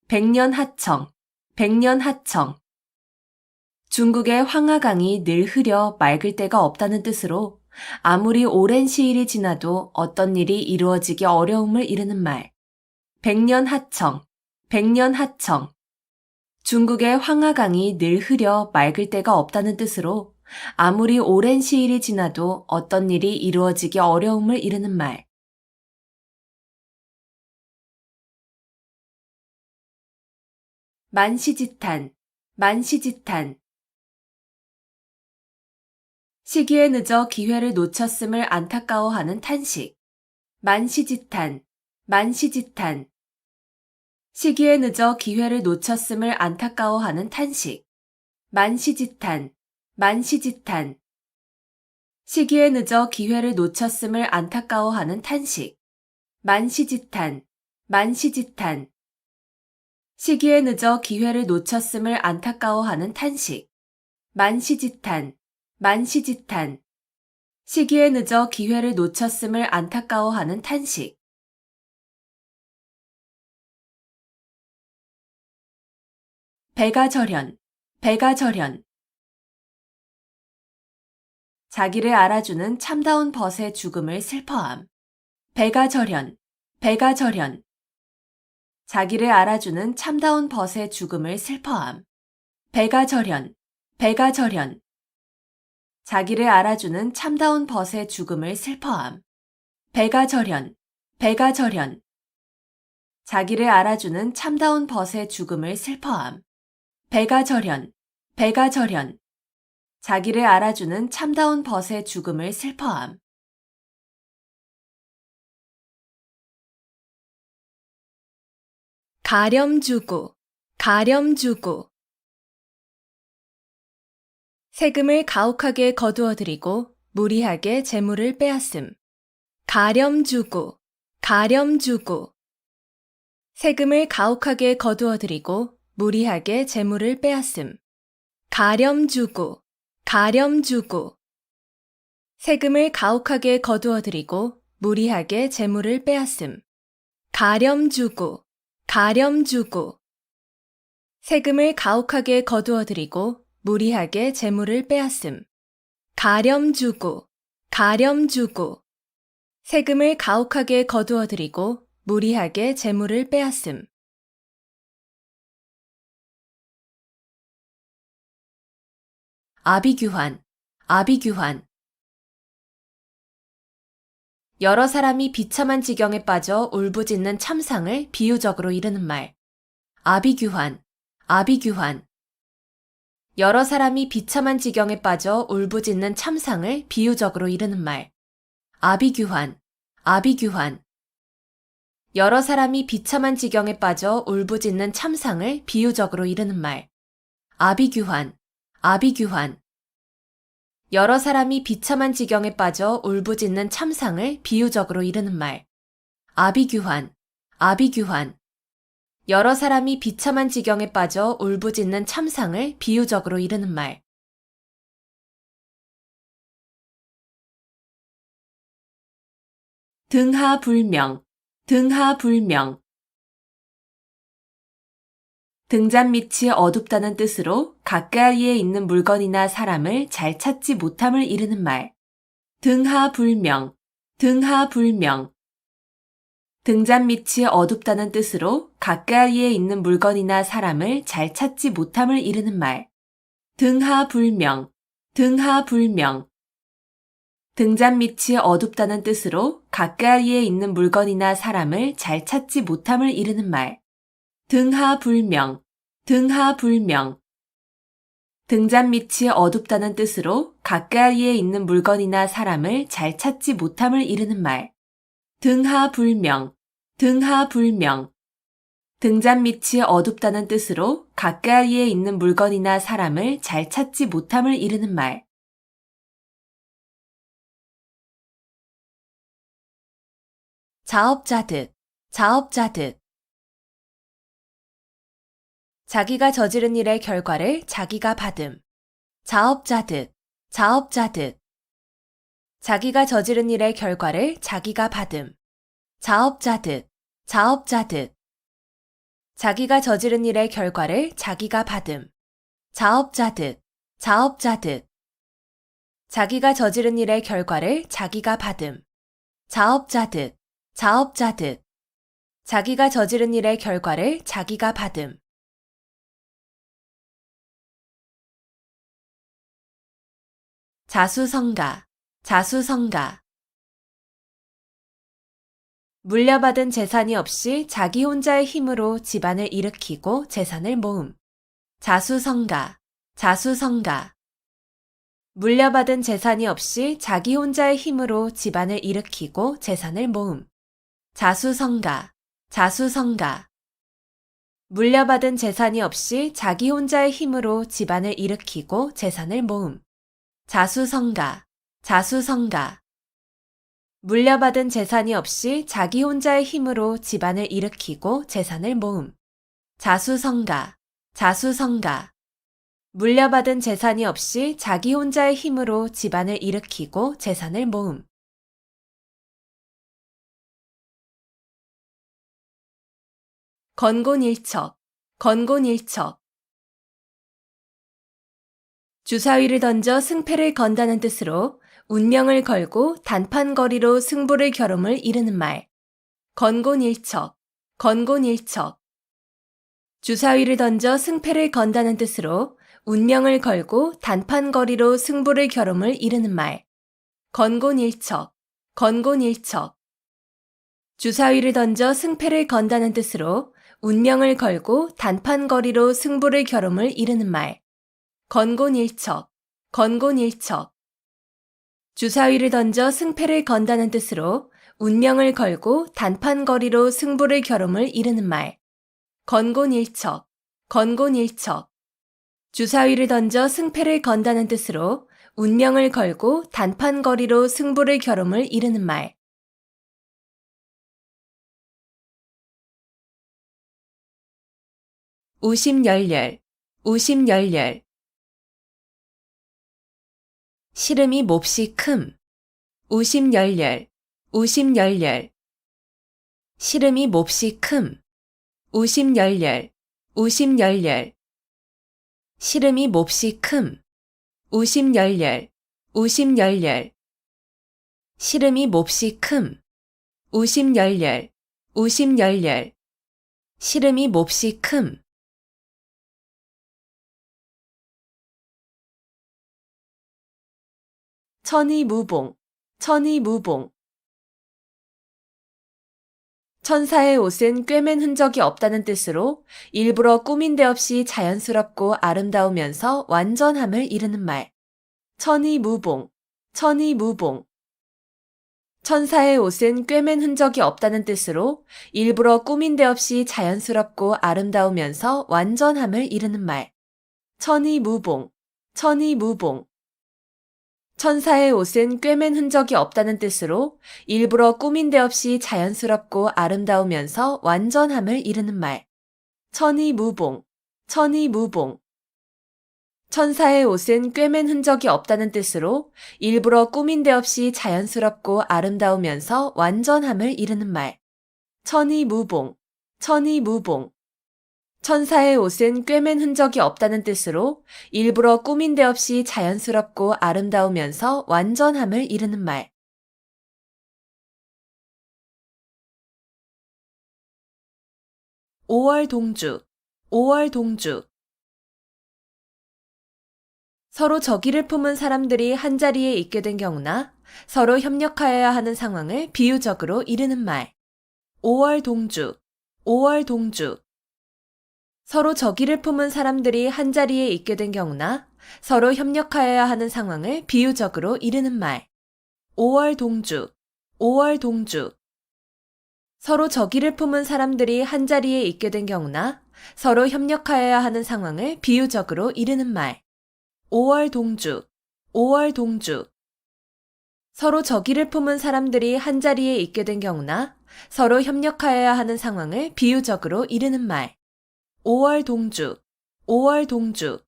백년하청, 백년하청. 중국의 황하강이 늘 흐려 맑을 때가 없다는 뜻으로 아무리 오랜 시일이 지나도 어떤 일이 이루어지기 어려움을 이르는 말. 백년하청, 백년하청. 중국의 황하강이 늘 흐려 맑을 때가 없다는 뜻으로 아무리 오랜 시일이 지나도 어떤 일이 이루어지기 어려움을 이르는 말. 만시지탄, 만시지탄. 시기에 늦어 기회를 놓쳤음을 안타까워하는 탄식. 만시지탄, 만시지탄. 시기에 늦어 기회를 놓쳤음을 안타까워하는 탄식. 만시지탄, 만시지탄. 시기에 늦어 기회를 놓쳤음을 안타까워하는 탄식. 만시지탄, 만시지탄. 시기에 늦어 기회를 놓쳤음을 안타까워하는 탄식. 만시지탄, 만시지탄. 시기에 늦어 기회를 놓쳤음을 안타까워하는 탄식. 배가절현, 배가절현. 자기를 알아주는 참다운 벗의 죽음을 슬퍼함. 배가절현, 배가절현. 자기를 알아주는 참다운 벗의 죽음을 슬퍼함. 배가절현, 배가절현. 자기를 알아주는 참다운 벗의 죽음을 슬퍼함. 배가절현, 배가절현. 자기를 알아주는 참다운 벗의 죽음을 슬퍼함. 배가절현, 배가절현. 자기를 알아주는 참다운 벗의 죽음을 슬퍼함. 가렴주고, 가렴주고. 세금을 가혹하게 거두어들이고 무리하게 재물을 빼앗음. 가렴주고, 가렴주고. 세금을 가혹하게 거두어들이고 무리하게 재물을 빼앗음. 가렴주고, 가렴주고. 세금을 가혹하게 거두어들이고 무리하게 재물을 빼앗음. 가렴주고, 가렴주고. 세금을 가혹하게 거두어들이고 무리하게 재물을 빼앗음. 가렴주고, 가렴주고. 세금을 가혹하게 거두어들이고 무리하게 재물을 빼앗음. 아비규환, 아비규환. 여러 사람이 비참한 지경에 빠져 울부짖는 참상을 비유적으로 이르는 말. 아비규환, 아비규환. 여러 사람이 비참한 지경에 빠져 울부짖는 참상을 비유적으로 이르는 말. 아비규환, 아비규환. 여러 사람이 비참한 지경에 빠져 울부짖는 참상을 비유적으로 이르는 말. 아비규환, 아비규환. 여러 사람이 비참한 지경에 빠져 울부짖는 참상을 비유적으로 이르는 말. 아비규환, 아비규환. 여러 사람이 비참한 지경에 빠져 울부짖는 참상을 비유적으로 이르는 말. 등하불명, 등하불명. 등잔밑이 어둡다는 뜻으로 가까이에 있는 물건이나 사람을 잘 찾지 못함을 이르는 말. 등하불명, 등하불명. 등잔밑이 어둡다는 뜻으로 가까이에 있는 물건이나 사람을 잘 찾지 못함을 이르는 말. 등하불명, 등하불명. 등잔밑이 어둡다는 뜻으로 가까이에 있는 물건이나 사람을 잘 찾지 못함을 이르는 말. 등하불명, 등하불명. 등잔 밑이 어둡다는 뜻으로 가까이에 있는 물건이나 사람을 잘 찾지 못함을 이르는 말. 등하불명, 등하불명. 등잔 밑이 어둡다는 뜻으로 가까이에 있는 물건이나 사람을 잘 찾지 못함을 이르는 말. 자업자득, 자업자득. 자기가 저지른 일의 결과를 자기가 받음. 자업자득, 자업자득. 자기가 저지른 일의 결과를 자기가 받음. 자업자득, 자업자득. 자기가 저지른 일의 결과를 자기가 받음. 자업자득, 자업자득. 자기가 저지른 일의 결과를 자기가 받음. 자업자득, 자업자득. 자기가 저지른 일의 결과를 자기가 받음. 자수성가, 자수성가. 물려받은 재산이 없이 자기 혼자의 힘으로 집안을 일으키고 재산을 모음. 자수성가, 자수성가. 물려받은 재산이 없이 자기 혼자의 힘으로 집안을 일으키고 재산을 모음. 자수성가, 자수성가. 물려받은 재산이 없이 자기 혼자의 힘으로 집안을 일으키고 재산을 모음. 자수성가, 자수성가. 물려받은 재산이 없이 자기 혼자의 힘으로 집안을 일으키고 재산을 모음. 자수성가, 자수성가. 물려받은 재산이 없이 자기 혼자의 힘으로 집안을 일으키고 재산을 모음. 건곤일척, 건곤일척. 주사위를 던져 승패를 건다는 뜻으로 운명을 걸고 단판거리로 승부를 겨룸을 이르는 말. 건곤일척, 건곤일척. 주사위를 던져 승패를 건다는 뜻으로 운명을 걸고 단판거리로 승부를 겨룸을 이르는 말. 건곤일척, 건곤일척. 주사위를 던져 승패를 건다는 뜻으로 운명을 걸고 단판거리로 승부를 겨룸을 이르는 말. 건곤일척, 건곤일척. 주사위를 던져 승패를 건다는 뜻으로 운명을 걸고 단판거리로 승부를 겨룸을 이르는 말. 건곤일척, 건곤일척. 주사위를 던져 승패를 건다는 뜻으로 운명을 걸고 단판거리로 승부를 겨룸을 이르는 말. 우심열렬, 우심열렬. 시름이 몹시 큼. 우심열렬, 우심열렬. 시름이 몹시 큼. 우심열렬, 우심열렬. 시름이 몹시 큼. 우심열렬, 우심열렬. 시름이 몹시 큼. 우심열렬, 우심열렬. 시름이 몹시 큼. 천이무봉, 천이무봉. 천사의 옷은 꿰맨 흔적이 없다는 뜻으로 일부러 꾸민 데 없이 자연스럽고 아름다우면서 완전함을 이르는 말. 천이무봉, 천이무봉. 천사의 옷은 꿰맨 흔적이 없다는 뜻으로 일부러 꾸민 데 없이 자연스럽고 아름다우면서 완전함을 이르는 말. 천이무봉, 천이무봉. 천사의 옷은 꿰맨 흔적이 없다는 뜻으로 일부러 꾸민 데 없이 자연스럽고 아름다우면서 완전함을 이르는 말. 천이무봉, 천이무봉. 천사의 옷은 꿰맨 흔적이 없다는 뜻으로 일부러 꾸민 데 없이 자연스럽고 아름다우면서 완전함을 이르는 말. 천이무봉, 천이무봉. 천사의 옷은 꿰맨 흔적이 없다는 뜻으로 일부러 꾸민 데 없이 자연스럽고 아름다우면서 완전함을 이르는 말. 오월동주, 오월동주. 서로 적의를 품은 사람들이 한자리에 있게 된 경우나 서로 협력하여야 하는 상황을 비유적으로 이르는 말. 오월동주, 오월동주. 서로 적의를 품은 사람들이 한자리에 있게 된 경우나 서로 협력하여야 하는 상황을 비유적으로 이르는 말. 5월 동주, 5월 동주. 서로 적의를 품은 사람들이 한자리에 있게 된 경우나 서로 협력하여야 하는 상황을 비유적으로 이르는 말. 5월 동주, 5월 동주. 서로 적의를 품은 사람들이 한자리에 있게 된 경우나 서로 협력하여야 하는 상황을 비유적으로 이르는 말. 5월 동주, 5월 동주.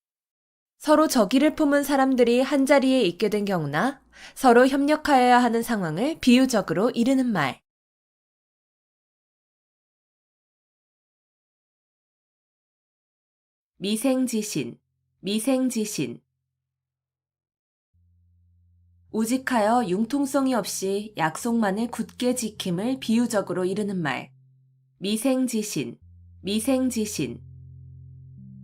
서로 적의를 품은 사람들이 한자리에 있게 된 경우나 서로 협력하여야 하는 상황을 비유적으로 이르는 말. 미생지신, 미생지신. 우직하여 융통성이 없이 약속만을 굳게 지킴을 비유적으로 이르는 말. 미생지신, 미생지신.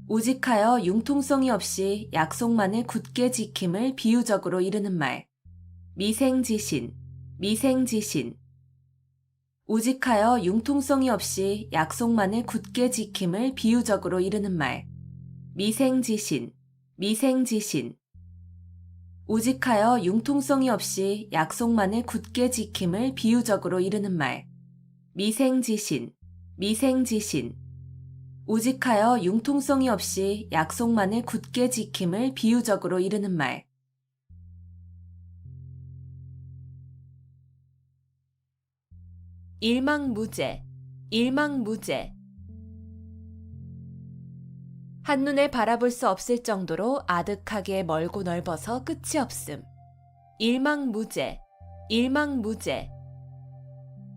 우직하여 융통성이 없이 약속만을 굳게 지킴을 비유적으로 이르는 말. 미생지신, 미생지신. 우직하여 융통성이 없이 약속만을 굳게 지킴을 비유적으로 이르는 말. 미생지신, 미생지신. 우직하여 융통성이 없이 약속만을 굳게 지킴을 비유적으로 이르는 말. 미생지신, 미생지신. 우직하여 융통성이 없이 약속만을 굳게 지킴을 비유적으로 이르는 말. 일망무제, 일망무제. 한눈에 바라볼 수 없을 정도로 아득하게 멀고 넓어서 끝이 없음. 일망무제, 일망무제.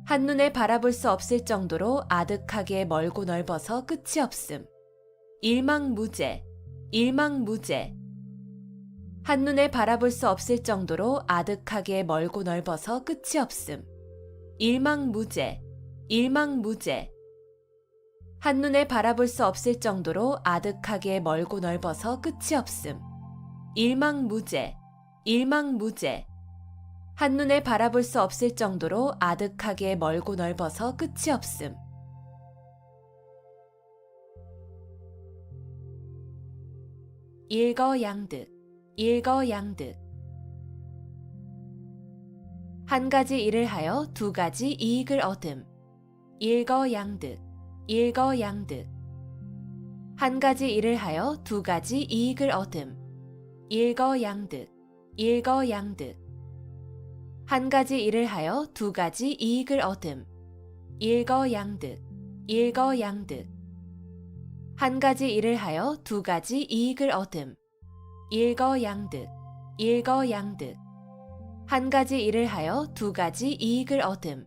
한눈에 바라볼 수 없을 정도로 아득하게 멀고 넓어서 끝이 없음. 일망무제, 일망무제. 한눈에 바라볼 수 없을 정도로 아득하게 멀고 넓어서 끝이 없음. 일망무제, 일망무제. 한눈에 바라볼 수 없을 정도로 아득하게 멀고 넓어서 끝이 없음. 일망무제, 일망무제. 한눈에 바라볼 수 없을 정도로 아득하게 멀고 넓어서 끝이 없음. 일거양득, 일거양득. 한 가지 일을 하여 두 가지 이익을 얻음. 일거양득, 일거양득. 한 가지 일을 하여 두 가지 이익을 얻음. 일거양득, 일거양득. 한 가지 일을 하여 두 가지 이익을 얻음. 일거양득, 일거양득. 한 가지 일을 하여 두 가지 이익을 얻음. 일거양득, 일거양득. 한 가지 일을 하여 두 가지 이익을 얻음.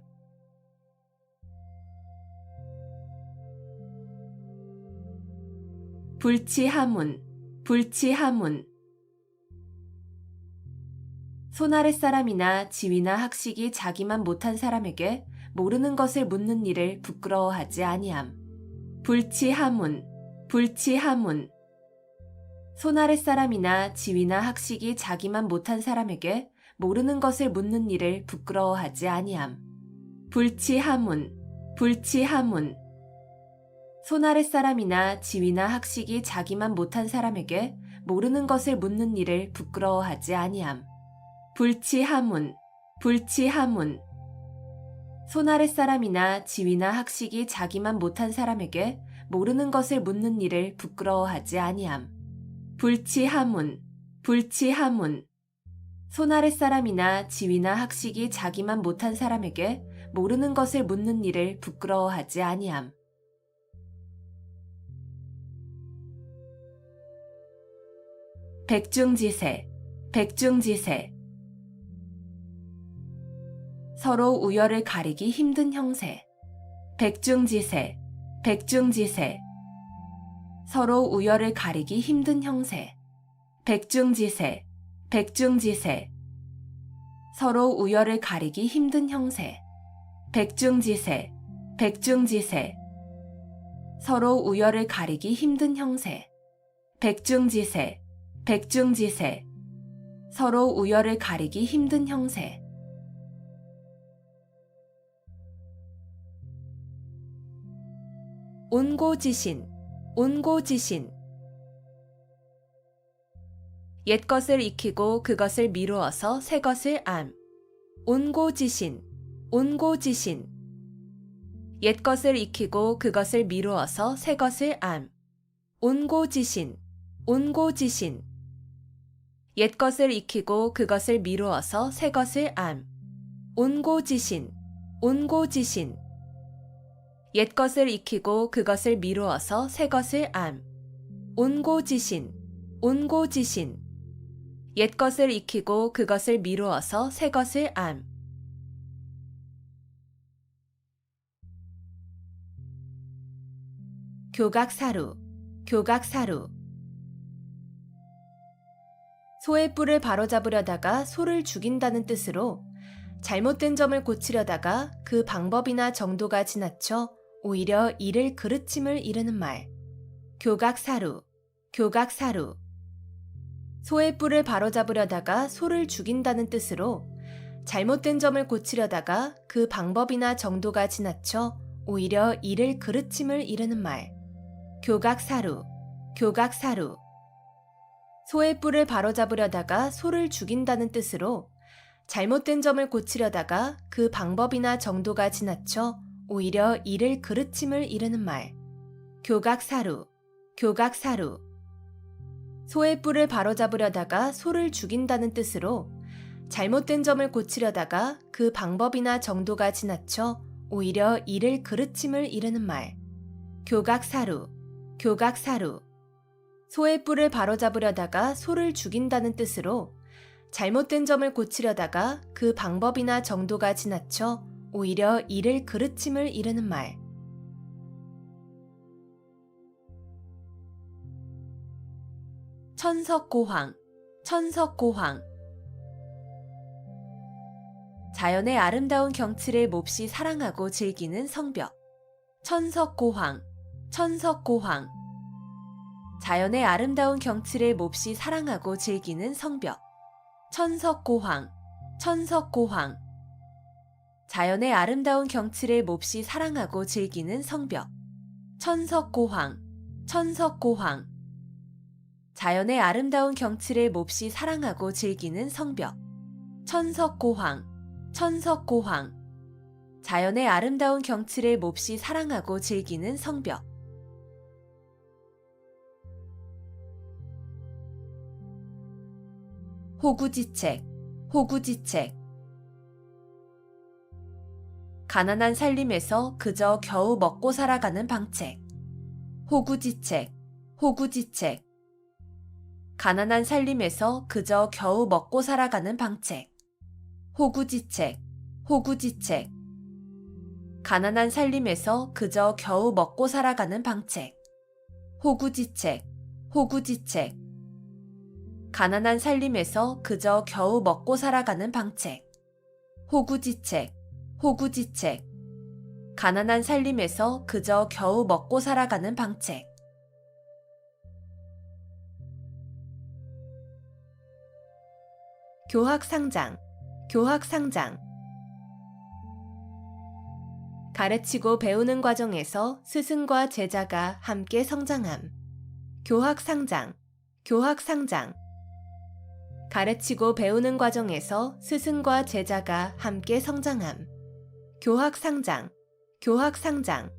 불치하문, 불치하문. 손아랫사람이나 지위나 학식이 자기만 못한 사람에게 모르는 것을 묻는 일을 부끄러워하지 아니함. 불치하문, 불치하문. 손아랫사람이나 지위나 학식이 자기만 못한 사람에게 모르는 것을 묻는 일을 부끄러워하지 아니함. 불치하문, 불치하문. 손아랫사람이나 지위나 학식이 자기만 못한 사람에게 모르는 것을 묻는 일을 부끄러워하지 아니함. 불치하문, 불치하문. 손아랫사람이나 지위나 학식이 자기만 못한 사람에게 모르는 것을 묻는 일을 부끄러워하지 아니함. 불치하문, 불치하문. 손아랫사람이나 지위나 학식이 자기만 못한 사람에게 모르는 것을 묻는 일을 부끄러워하지 아니함. 백중지세, 백중지세. 서로 우열을 가리기 힘든 형세. 백중지세, 백중지세. 서로 우열을 가리기 힘든 형세. 백중지세, 백중지세. 서로 우열을 가리기 힘든 형세. 백중지세, 백중지세. 서로 우열을 가리기 힘든 형세. 백중지세, 백중지세. 서로 우열을 가리기 힘든 형세. 온고지신, 온고지신. 옛 것을 익히고 그것을 미루어서 새 것을 암. 온고지신, 온고지신. 옛 것을 익히고 그것을 미루어서 새 것을 암. 온고지신, 온고지신. 옛 것을 익히고 그것을 미루어서 새 것을 암. 온고지신, 온고지신. 옛 것을 익히고 그것을 미루어서 새 것을 암. 온고지신, 온고지신. 옛 것을 익히고 그것을 미루어서 새 것을 암. 교각사루, 교각사루. 소의 뿔을 바로잡으려다가 소를 죽인다는 뜻으로 잘못된 점을 고치려다가 그 방법이나 정도가 지나쳐 오히려 이를 그르침을 이르는 말. 교각사루, 교각사루. 소의 뿔을 바로잡으려다가 소를 죽인다는 뜻으로 잘못된 점을 고치려다가 그 방법이나 정도가 지나쳐 오히려 이를 그르침을 이르는 말. 교각사루, 교각사루. 소의 뿔을 바로잡으려다가 소를 죽인다는 뜻으로 잘못된 점을 고치려다가 그 방법이나 정도가 지나쳐 오히려 이를 그르침을 이르는 말. 교각사루, 교각사루. 소의 뿔을 바로잡으려다가 소를 죽인다는 뜻으로 잘못된 점을 고치려다가 그 방법이나 정도가 지나쳐 오히려 이를 그르침을 이르는 말. 교각사루, 교각사루. 소의 뿔을 바로잡으려다가 소를 죽인다는 뜻으로 잘못된 점을 고치려다가 그 방법이나 정도가 지나쳐 오히려 이를 그르침을 이르는 말. 천석고황, 천석고황. 자연의 아름다운 경치를 몹시 사랑하고 즐기는 성벽. 천석고황, 천석고황. 자연의 아름다운 경치를 몹시 사랑하고 즐기는 성벽. 천석고황, 천석고황. 자연의 아름다운 경치를 몹시 사랑하고 즐기는 성벽. 천석고황, 천석고황. 자연의 아름다운 경치를 몹시 사랑하고 즐기는 성벽. 천석고황, 천석고황. 자연의 아름다운 경치를 몹시 사랑하고 즐기는 성벽. 호구지책, 호구지책. 가난한 살림에서 그저 겨우 먹고 살아가는 방책. 호구지책, 호구지책. 가난한 살림에서 그저 겨우 먹고 살아가는 방책. 호구지책, 호구지책. 가난한 살림에서 그저 겨우 먹고 살아가는 방책. 호구지책, 호구지책. 가난한 살림에서 그저 겨우 먹고 살아가는 방책. 호구지책, 호구지책. 가난한 살림에서 그저 겨우 먹고 살아가는 방책. 교학상장, 교학상장. 가르치고 배우는 과정에서 스승과 제자가 함께 성장함. 교학상장, 교학상장. 가르치고 배우는 과정에서 스승과 제자가 함께 성장함. 교학상장, 교학상장.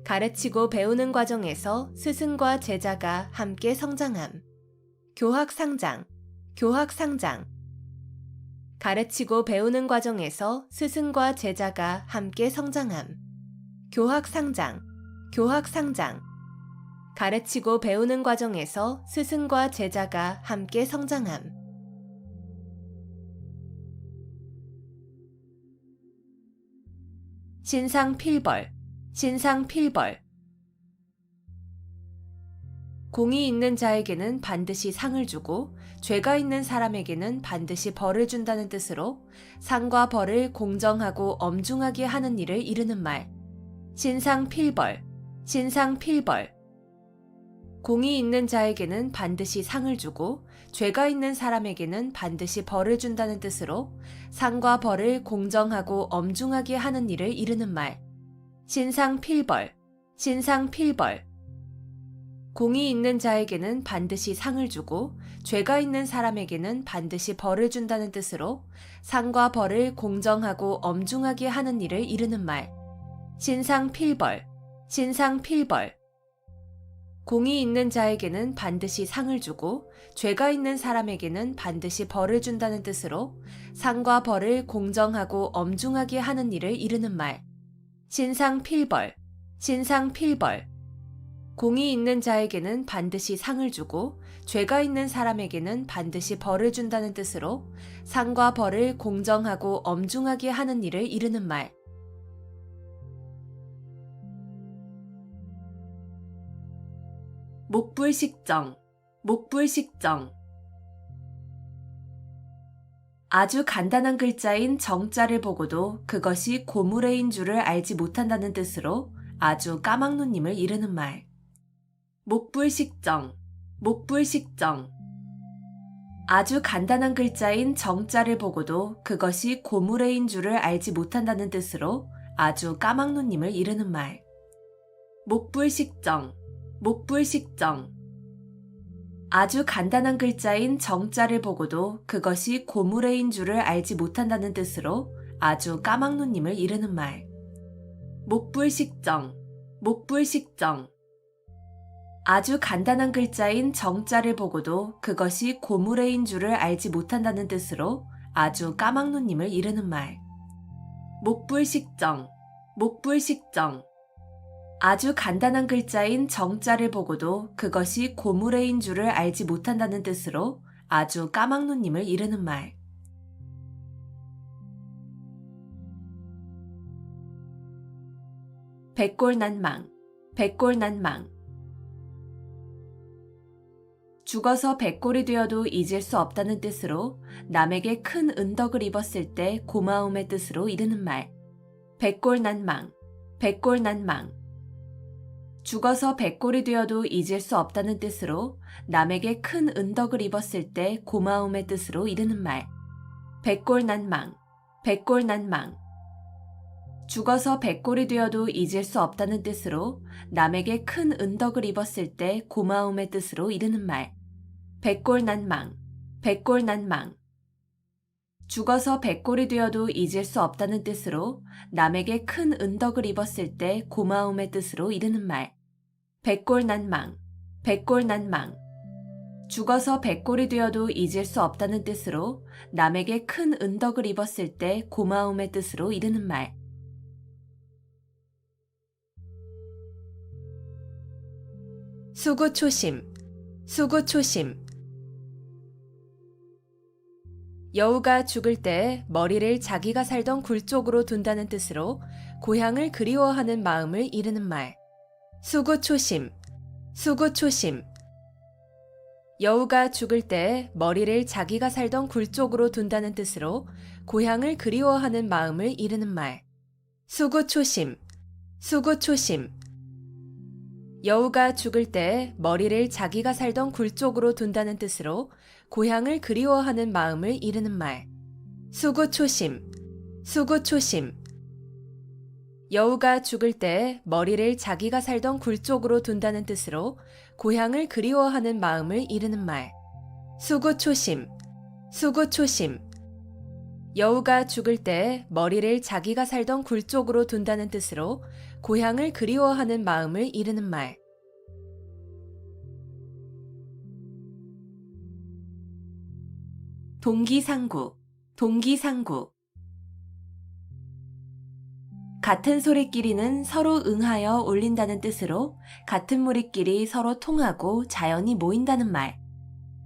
가르치고 배우는 과정에서 스승과 제자가 함께 성장함. 교학상장, 교학상장. 가르치고 배우는 과정에서 스승과 제자가 함께 성장함. 교학상장, 교학상장. 가르치고 배우는 과정에서 스승과 제자가 함께 성장함. 신상필벌, 신상필벌. 공이 있는 자에게는 반드시 상을 주고 죄가 있는 사람에게는 반드시 벌을 준다는 뜻으로 상과 벌을 공정하고 엄중하게 하는 일을 이르는 말. 신상필벌, 신상필벌. 공이 있는 자에게는 반드시 상을 주고 죄가 있는 사람에게는 반드시 벌을 준다는 뜻으로 상과 벌을 공정하고 엄중하게 하는 일을 이르는 말. 신상필벌, 신상필벌. 공이 있는 자에게는 반드시 상을 주고 죄가 있는 사람에게는 반드시 벌을 준다는 뜻으로 상과 벌을 공정하고 엄중하게 하는 일을 이르는 말. 신상필벌, 신상필벌. 공이 있는 자에게는 반드시 상을 주고 죄가 있는 사람에게는 반드시 벌을 준다는 뜻으로 상과 벌을 공정하고 엄중하게 하는 일을 이르는 말. 신상필벌, 신상필벌. 공이 있는 자에게는 반드시 상을 주고 죄가 있는 사람에게는 반드시 벌을 준다는 뜻으로 상과 벌을 공정하고 엄중하게 하는 일을 이르는 말. 목불식정, 목불식정. 아주 간단한 글자인 정자를 보고도 그것이 고무래인 줄을 알지 못한다는 뜻으로 아주 까막눈님을 이르는 말. 목불식정, 목불식정. 아주 간단한 글자인 정자를 보고도 그것이 고무래인 줄을 알지 못한다는 뜻으로 아주 까막눈님을 이르는 말. 목불식정, 목불식정. 아주 간단한 글자인 정자를 보고도 그것이 고무래인 줄을 알지 못한다는 뜻으로 아주 까막눈님을 이르는 말. 목불식정, 목불식정. 아주 간단한 글자인 정자를 보고도 그것이 고무래인 줄을 알지 못한다는 뜻으로 아주 까막눈님을 이르는 말. 목불식정, 목불식정. 아주 간단한 글자인 정자를 보고도 그것이 고무래인 줄을 알지 못한다는 뜻으로 아주 까막눈님을 이르는 말. 백골난망, 백골난망. 죽어서 백골이 되어도 잊을 수 없다는 뜻으로 남에게 큰 은덕을 입었을 때 고마움의 뜻으로 이르는 말. 백골난망, 백골난망. 죽어서 백골이 되어도 잊을 수 없다는 뜻으로 남에게 큰 은덕을 입었을 때 고마움의 뜻으로 이르는 말. 백골난망, 백골난망. 죽어서 백골이 되어도 잊을 수 없다는 뜻으로 남에게 큰 은덕을 입었을 때 고마움의 뜻으로 이르는 말. 백골난망, 백골난망. 죽어서 백골이 되어도 잊을 수 없다는 뜻으로 남에게 큰 은덕을 입었을 때 고마움의 뜻으로 이르는 말. 백골난망, 백골난망. 죽어서 백골이 되어도 잊을 수 없다는 뜻으로 남에게 큰 은덕을 입었을 때 고마움의 뜻으로 이르는 말. 수구초심, 수구초심. 여우가 죽을 때 머리를 자기가 살던 굴 쪽으로 둔다는 뜻으로 고향을 그리워하는 마음을 이르는 말. 수구초심, 수구초심. 여우가 죽을 때 머리를 자기가 살던 굴 쪽으로 둔다는 뜻으로 고향을 그리워하는 마음을 이르는 말. 수구초심, 수구초심. 여우가 죽을 때 머리를 자기가 살던 굴 쪽으로 둔다는 뜻으로 고향을 그리워하는 마음을 이르는 말. 수구초심, 수구초심. 여우가 죽을 때 머리를 자기가 살던 굴 쪽으로 둔다는 뜻으로 고향을 그리워하는 마음을 이르는 말. 수구초심, 수구초심. 여우가 죽을 때 머리를 자기가 살던 굴 쪽으로 둔다는 뜻으로 고향을 그리워하는 마음을 이르는 말. 동기상구, 동기상구. 같은 소리끼리는 서로 응하여 올린다는 뜻으로 같은 무리끼리 서로 통하고 자연히 모인다는 말.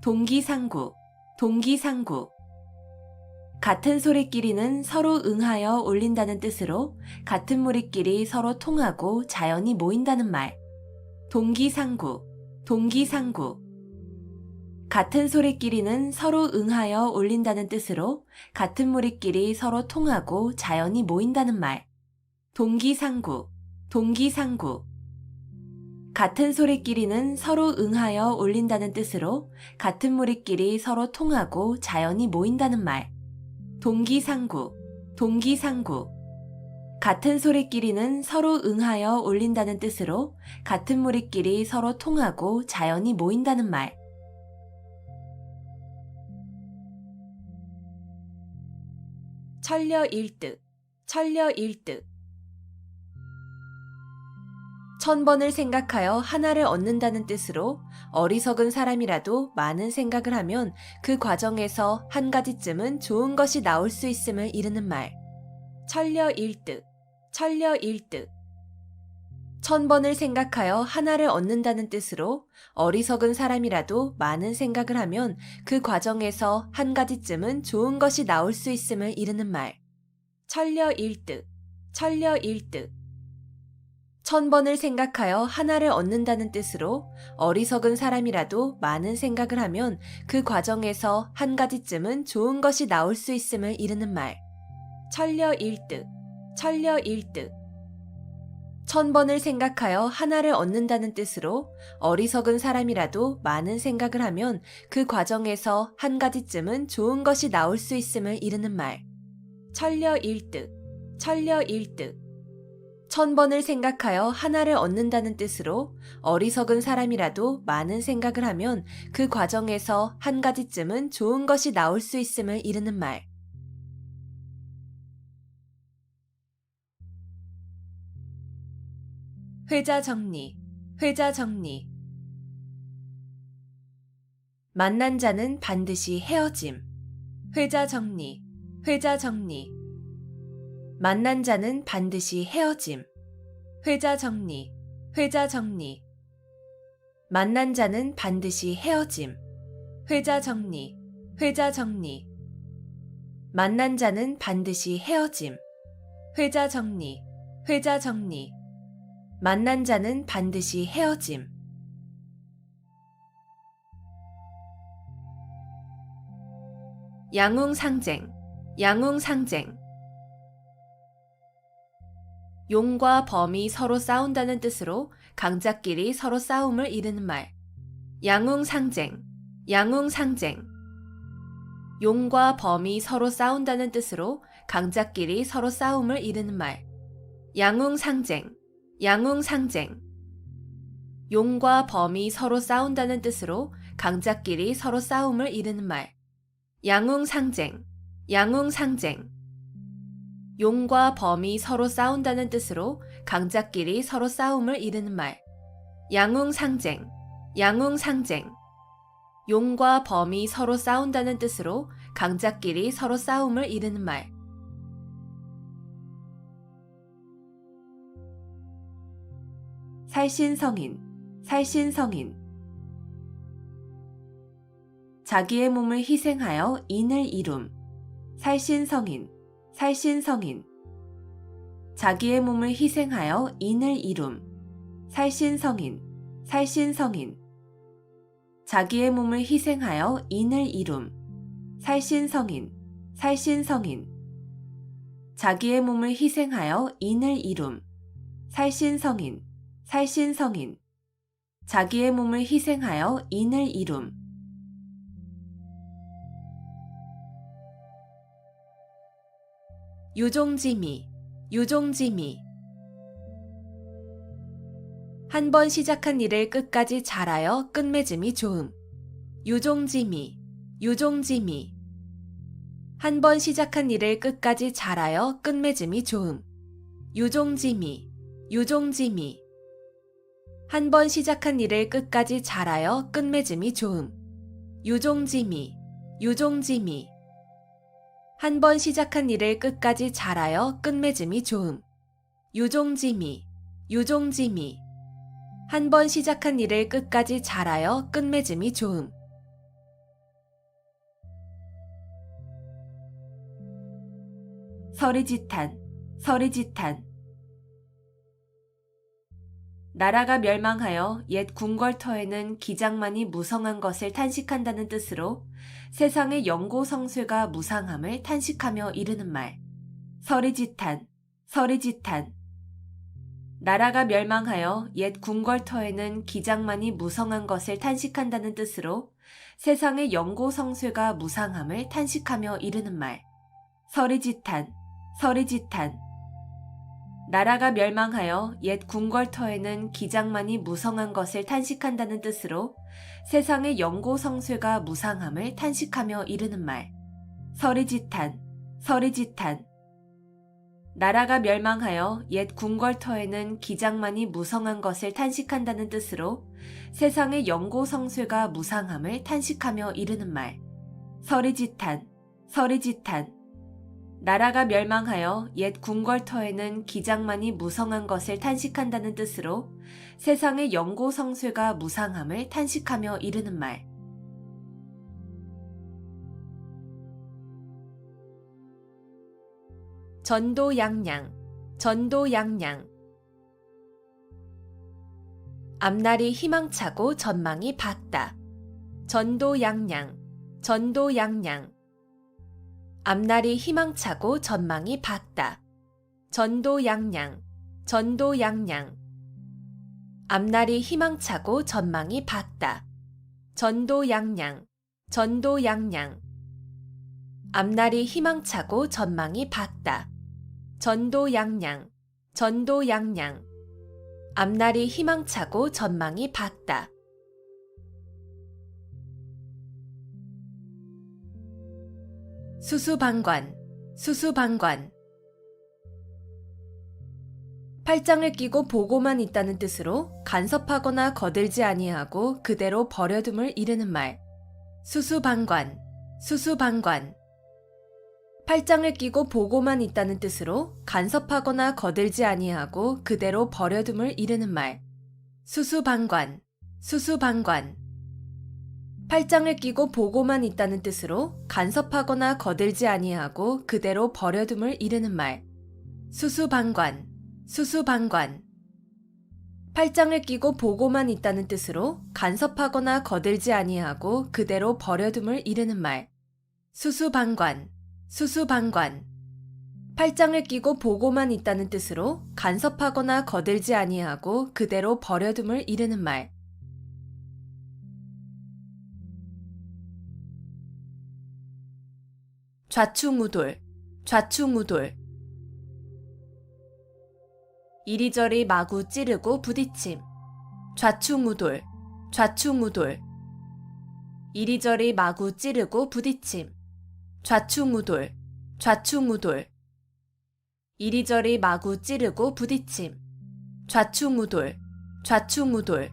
동기상구, 동기상구. 같은 소리끼리는 서로 응하여 올린다는 뜻으로 같은 무리끼리 서로 통하고 자연히 모인다는 말. 동기상구, 동기상구. 같은 소리끼리는 서로 응하여 올린다는 뜻으로 같은 무리끼리 서로 통하고 자연히 모인다는 말. 동기상구, 동기상구. 같은 소리끼리는 서로 응하여 올린다는 뜻으로 같은 무리끼리 서로 통하고 자연히 모인다는 말. 동기상구, 동기상구. 같은 소리끼리는 서로 응하여 울린다는 뜻으로 같은 무리끼리 서로 통하고 자연히 모인다는 말. 천려일득, 천려일득. 1000번을 생각하여 하나를 얻는다는 뜻으로 어리석은 사람이라도 많은 생각을 하면 그 과정에서 한 가지쯤은 좋은 것이 나올 수 있음을 이르는 말. 천려일득, 천려일득. 1000번을 생각하여 하나를 얻는다는 뜻으로 어리석은 사람이라도 많은 생각을 하면 그 과정에서 한 가지쯤은 좋은 것이 나올 수 있음을 이르는 말. 천려일득, 천려일득. 1000번을 생각하여 하나를 얻는다는 뜻으로 어리석은 사람이라도 많은 생각을 하면 그 과정에서 한 가지쯤은 좋은 것이 나올 수 있음을 이르는 말. 천려일득, 천려일득. 1000번을 생각하여 하나를 얻는다는 뜻으로 어리석은 사람이라도 많은 생각을 하면 그 과정에서 한 가지쯤은 좋은 것이 나올 수 있음을 이르는 말. 천려일득, 천려일득. 1000번을 생각하여 하나를 얻는다는 뜻으로 어리석은 사람이라도 많은 생각을 하면 그 과정에서 한 가지쯤은 좋은 것이 나올 수 있음을 이르는 말. 회자 정리, 회자 정리. 만난 자는 반드시 헤어짐. 회자 정리, 회자 정리. 만난 자는 반드시 헤어짐. 회자 정리, 회자 정리. 만난 자는 반드시 헤어짐. 회자 정리, 회자 정리. 만난 자는 반드시 헤어짐. 회자 정리, 회자 정리. 만난 자는 반드시 헤어짐. 양웅상쟁, 양웅상쟁. 용과 범이 서로 싸운다는 뜻으로 강자끼리 서로 싸움을 이르는 말. 양웅상쟁, 양웅상쟁. 용과 범이 서로 싸운다는 뜻으로 강자끼리 서로 싸움을 이르는 말. 양웅상쟁, 양웅상쟁. 용과 범이 서로 싸운다는 뜻으로 강자끼리 서로 싸움을 이르는 말. 양웅상쟁, 양웅상쟁. 용과 범이 서로 싸운다는 뜻으로 강자끼리 서로 싸움을 이르는 말. 양웅상쟁, 양웅상쟁. 용과 범이 서로 싸운다는 뜻으로 강자끼리 서로 싸움을 이르는 말. 살신성인, 살신성인. 자기의 몸을 희생하여 인을 이룸. 살신성인, 살신성인. 자기의 몸을 희생하여 인을 이룸. 살신성인, 살신성인. 자기의 몸을 희생하여 인을 이룸. 살신성인, 살신성인. 자기의 몸을 희생하여 인을 이룸. 살신성인, 살신성인. 자기의 몸을 희생하여 인을 이룸. 유종지미, 유종지미. 한 번 시작한 일을 끝까지 잘하여 끝맺음이 좋음. 유종지미, 유종지미. 한 번 시작한 일을 끝까지 잘하여 끝맺음이 좋음. 유종지미, 유종지미. 한 번 시작한 일을 끝까지 잘하여 끝맺음이 좋음. 유종지미, 유종지미. 한 번 시작한 일을 끝까지 잘하여 끝맺음이 좋음. 유종지미, 유종지미. 한 번 시작한 일을 끝까지 잘하여 끝맺음이 좋음. 서리지탄, 서리지탄. 나라가 멸망하여 옛 궁궐터에는 기장만이 무성한 것을 탄식한다는 뜻으로 세상의 영고성쇠가 무상함을 탄식하며 이르는 말. 서리지탄, 서리지탄. 나라가 멸망하여 옛 궁궐터에는 기장만이 무성한 것을 탄식한다는 뜻으로 세상의 영고성쇠가 무상함을 탄식하며 이르는 말. 서리지탄, 서리지탄. 나라가 멸망하여 옛 궁궐터에는 기장만이 무성한 것을 탄식한다는 뜻으로 세상의 영고성쇠가 무상함을 탄식하며 이르는 말. 서리지탄, 서리지탄. 나라가 멸망하여 옛 궁궐터에는 기장만이 무성한 것을 탄식한다는 뜻으로 세상의 영고성쇠가 무상함을 탄식하며 이르는 말. 서리지탄, 서리지탄. 나라가 멸망하여 옛 궁궐터에는 기장만이 무성한 것을 탄식한다는 뜻으로 세상의 영고성쇠가 무상함을 탄식하며 이르는 말. 전도양양, 전도양양. 앞날이 희망차고 전망이 밝다. 전도양양, 전도양양. 앞날이 희망차고 전망이 밝다. 전도양양, 전도양양. 앞날이 희망차고 전망이 밝다. 전도양양, 전도양양. 앞날이 희망차고 전망이 밝다. 전도양양, 전도양양. 앞날이 희망차고 전망이 밝다. 수수방관, 수수방관. 팔짱을 끼고 보고만 있다는 뜻으로 간섭하거나 거들지 아니하고 그대로 버려둠을 이르는 말. 수수방관, 수수방관. 팔짱을 끼고 보고만 있다는 뜻으로 간섭하거나 거들지 아니하고 그대로 버려둠을 이르는 말. 수수방관, 수수방관. 팔짱을 끼고 보고만 있다는 뜻으로 간섭하거나 거들지 아니하고 그대로 버려둠을 이르는 말. 수수방관, 수수방관. 팔짱을 끼고 보고만 있다는 뜻으로 간섭하거나 거들지 아니하고 그대로 버려둠을 이르는 말. 수수방관, 수수방관. 팔짱을 끼고 보고만 있다는 뜻으로 간섭하거나 거들지 아니하고 그대로 버려둠을 이르는 말. 좌충우돌, 좌충우돌. 이리저리 마구 찌르고 부딪힘. 좌충우돌, 좌충우돌. 이리저리 마구 찌르고 부딪힘. 좌충우돌, 좌충우돌. 이리저리 마구 찌르고 부딪힘. 좌충우돌, 좌충우돌.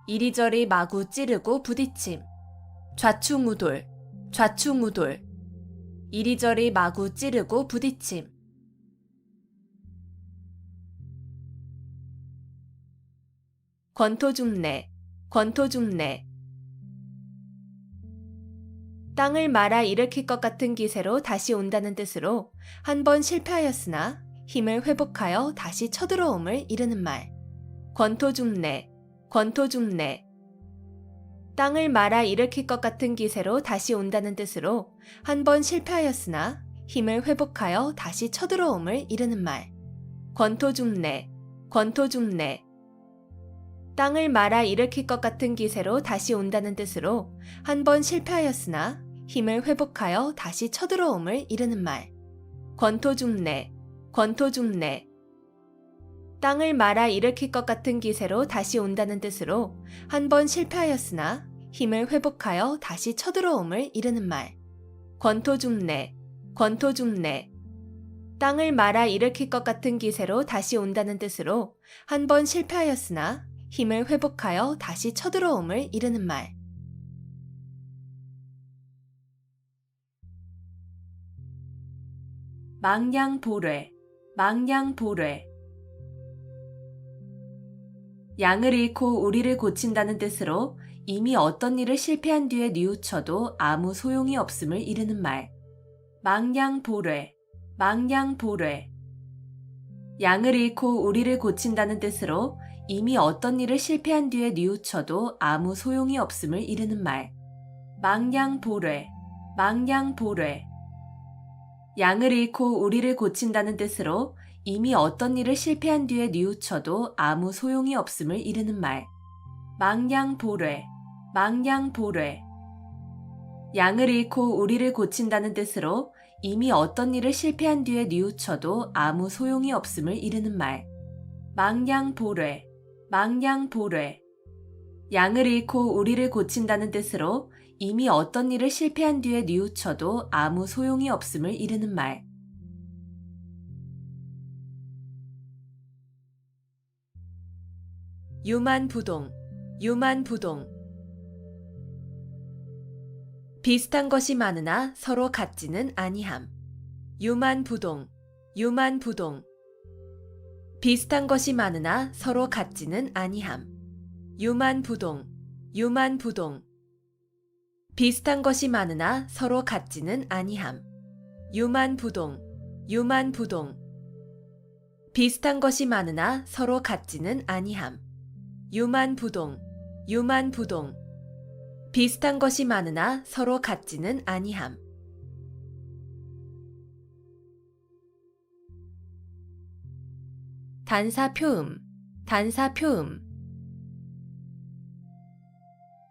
이리저리 마구 찌르고 부딪힘. 좌충우돌, 좌충우돌. 이리저리 마구 찌르고 부딪힘. 권토중래, 권토중래. 땅을 말아 일으킬 것 같은 기세로 다시 온다는 뜻으로 한 번 실패하였으나 힘을 회복하여 다시 쳐들어옴을 이르는 말. 권토중래, 권토중래. 땅을 말아 일으킬 것 같은 기세로 다시 온다는 뜻으로 한 번 실패하였으나 힘을 회복하여 다시 쳐들어옴을 이르는 말. 권토중래, 권토중래. 땅을 말아 일으킬 것 같은 기세로 다시 온다는 뜻으로 한 번 실패하였으나 힘을 회복하여 다시 쳐들어옴을 이르는 말. 권토중래, 권토중래. 땅을 말아 일으킬 것 같은 기세로 다시 온다는 뜻으로 한 번 실패하였으나 힘을 회복하여 다시 쳐들어옴을 이르는 말. 권토중래, 권토중래. 땅을 말아 일으킬 것 같은 기세로 다시 온다는 뜻으로 한 번 실패하였으나 힘을 회복하여 다시 쳐들어옴을 이르는 말. 망양보뢰, 망양보뢰. 양을 잃고 우리를 고친다는 뜻으로 이미 어떤 일을 실패한 뒤에 뉘우쳐도 아무 소용이 없음을 이르는 말. 망양보뢰, 망양보뢰. 양을 잃고 우리를 고친다는 뜻으로 이미 어떤 일을 실패한 뒤에 뉘우쳐도 아무 소용이 없음을 이르는 말. 망양보뢰, 망양보뢰. 양을 잃고 우리를 고친다는 뜻으로 이미 어떤 일을 실패한 뒤에 뉘우쳐도 아무 소용이 없음을 이르는 말. 망양보뢰, 망양보뢰. 양을 잃고 우리를 고친다는 뜻으로 이미 어떤 일을 실패한 뒤에 뉘우쳐도 아무 소용이 없음을 이르는 말. 망양보뢰, 망양보뢰. 양을 잃고 우리를 고친다는 뜻으로 이미 어떤 일을 실패한 뒤에 뉘우쳐도 아무 소용이 없음을 이르는 말. 유만부동, 유만부동. 비슷한 것이 많으나 서로 같지는 아니함. 유만부동, 유만부동. 비슷한 것이 많으나 서로 같지는 아니함. 유만부동, 유만부동. 비슷한 것이 많으나 서로 같지는 아니함. 유만부동, 유만부동. 비슷한 것이 많으나 서로 같지는 아니함. 유만부동, 유만부동. 비슷한 것이 많으나 서로 같지는 아니함. 단사표음, 단사표음.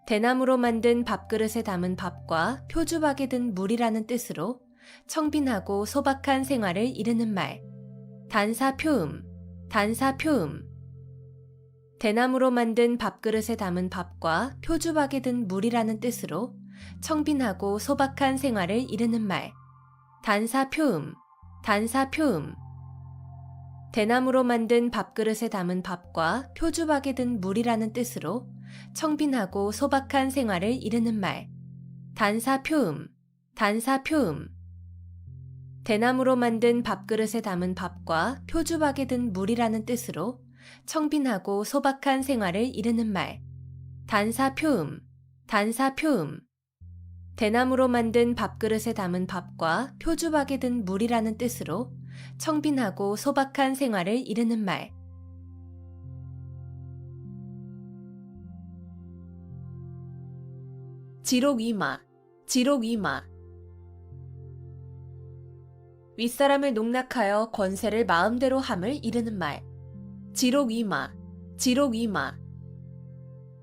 대나무로 만든 밥그릇에 담은 밥과 표주박에 든 물이라는 뜻으로 청빈하고 소박한 생활을 이르는 말. 단사표음, 단사표음. 대나무로 만든 밥그릇에 담은 밥과 표주박에 든 물이라는 뜻으로 청빈하고 소박한 생활을 이르는 말. 단사표음, 단사표음. 대나무로 만든 밥그릇에 담은 밥과 표주박에 든 물이라는 뜻으로 청빈하고 소박한 생활을 이르는 말. 단사표음, 단사표음. 대나무로 만든 밥그릇에 담은 밥과 표주박에 든 물이라는 뜻으로 청빈하고 소박한 생활을 이르는 말. 단사표음, 단사표음. 대나무로 만든 밥그릇에 담은 밥과 표주박에 든 물이라는 뜻으로 청빈하고 소박한 생활을 이르는 말. 지록이마, 지록이마. 윗사람을 농락하여 권세를 마음대로 함을 이르는 말. 지록이마, 지록이마.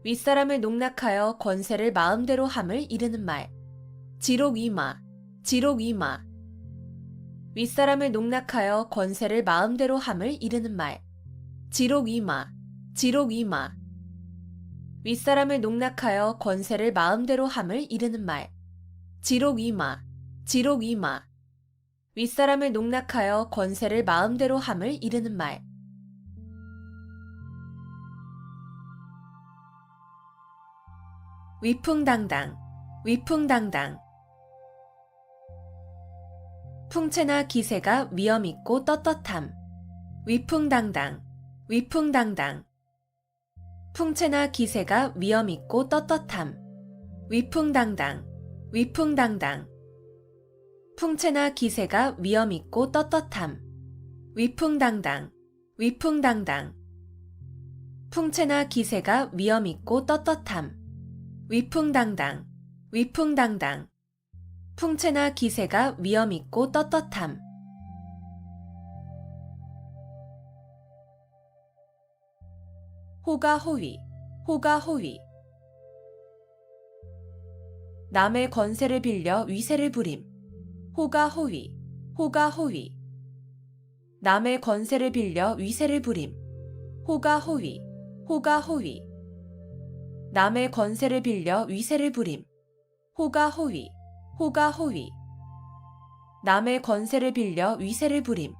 윗사람을 농락하여 권세를 마음대로 함을 이르는 말. 지록이마, 지록이마. 윗사람을 농락하여 권세를 마음대로 함을 이르는 말. 지록이마, 지록이마. 윗사람을 농락하여 권세를 마음대로 함을 이르는 말. 지록이마, 지록이마. 윗사람을 농락하여 권세를 마음대로 함을 이르는 말. 위풍당당, 위풍당당. 풍채나 기세가 위엄있고 떳떳함. 위풍당당, 위풍당당. 풍채나 기세가 위엄있고 떳떳함. 위풍당당, 위풍당당. 풍채나 기세가 위엄있고 떳떳함. 위풍당당, 위풍당당. 풍채나 기세가 위엄있고 떳떳함. 위풍당당, 위풍당당. 풍채나 기세가 위엄있고 떳떳함. 호가호위, 호가호위. 남의 권세를 빌려 위세를 부림. 호가호위, 호가호위. 남의 권세를 빌려 위세를 부림. 호가호위, 호가호위. 남의 권세를 빌려 위세를 부림. 호가호위, 호가호위. 남의 권세를 빌려 위세를 부림.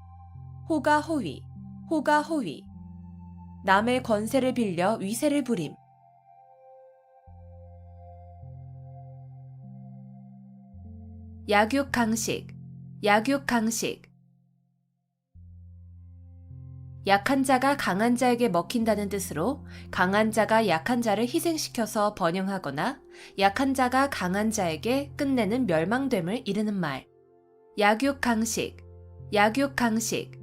호가호위, 호가호위. 남의 권세를 빌려 위세를 부림. 약육강식, 약육강식. 약한 자가 강한 자에게 먹힌다는 뜻으로 강한 자가 약한 자를 희생시켜서 번영하거나 약한 자가 강한 자에게 끝내는 멸망됨을 이르는 말. 약육강식, 약육강식.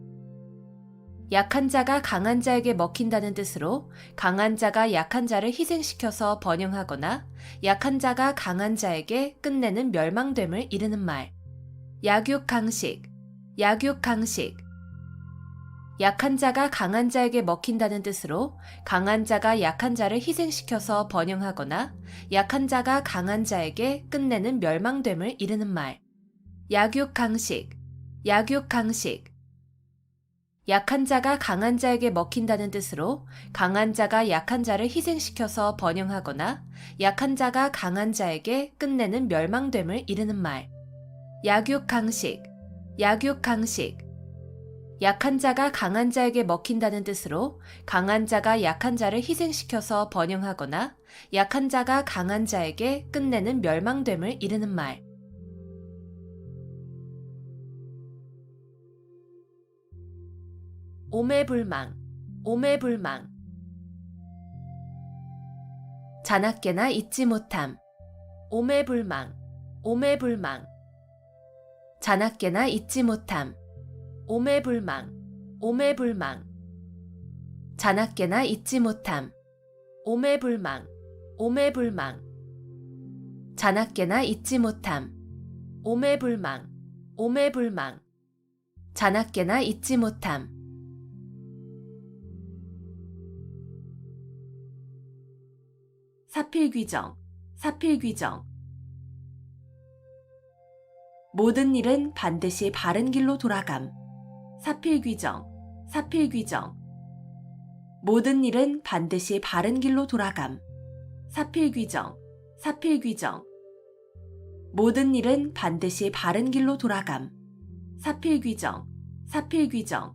약한 자가 강한 자에게 먹힌다는 뜻으로 강한 자가 약한 자를 희생시켜서 번영하거나 약한 자가 강한 자에게 끝내는 멸망됨을 이르는 말. 약육강식, 약육강식. 약한 자가 강한 자에게 먹힌다는 뜻으로 강한 자가 약한 자를 희생시켜서 번영하거나 약한 자가 강한 자에게 끝내는 멸망됨을 이르는 말. 약육강식, 약육강식. 약한 자가 강한 자에게 먹힌다는 뜻으로 강한 자가 약한 자를 희생시켜서 번영하거나 약한 자가 강한 자에게 끝내는 멸망됨을 이르는 말. 약육강식, 약육강식. 약한 자가 강한 자에게 먹힌다는 뜻으로 강한 자가 약한 자를 희생시켜서 번영하거나 약한 자가 강한 자에게 끝내는 멸망됨을 이르는 말. 오매불망, 오매불망. 자나깨나 잊지 못함, 오매불망, 오매불망. 자나깨나 잊지 못함, 오매불망, 오매불망. 자나깨나 잊지 못함, 오매불망, 오매불망. 자나깨나 잊지 못함, 오매불망, 오매불망. 자나깨나 잊지 못함. 사필귀정, 사필귀정. 모든 일은 반드시 바른 길로 돌아감. 사필귀정, 사필귀정. 모든 일은 반드시 바른 길로 돌아감. 사필귀정, 사필귀정. 모든 일은 반드시 바른 길로 돌아감. 사필귀정, 사필귀정.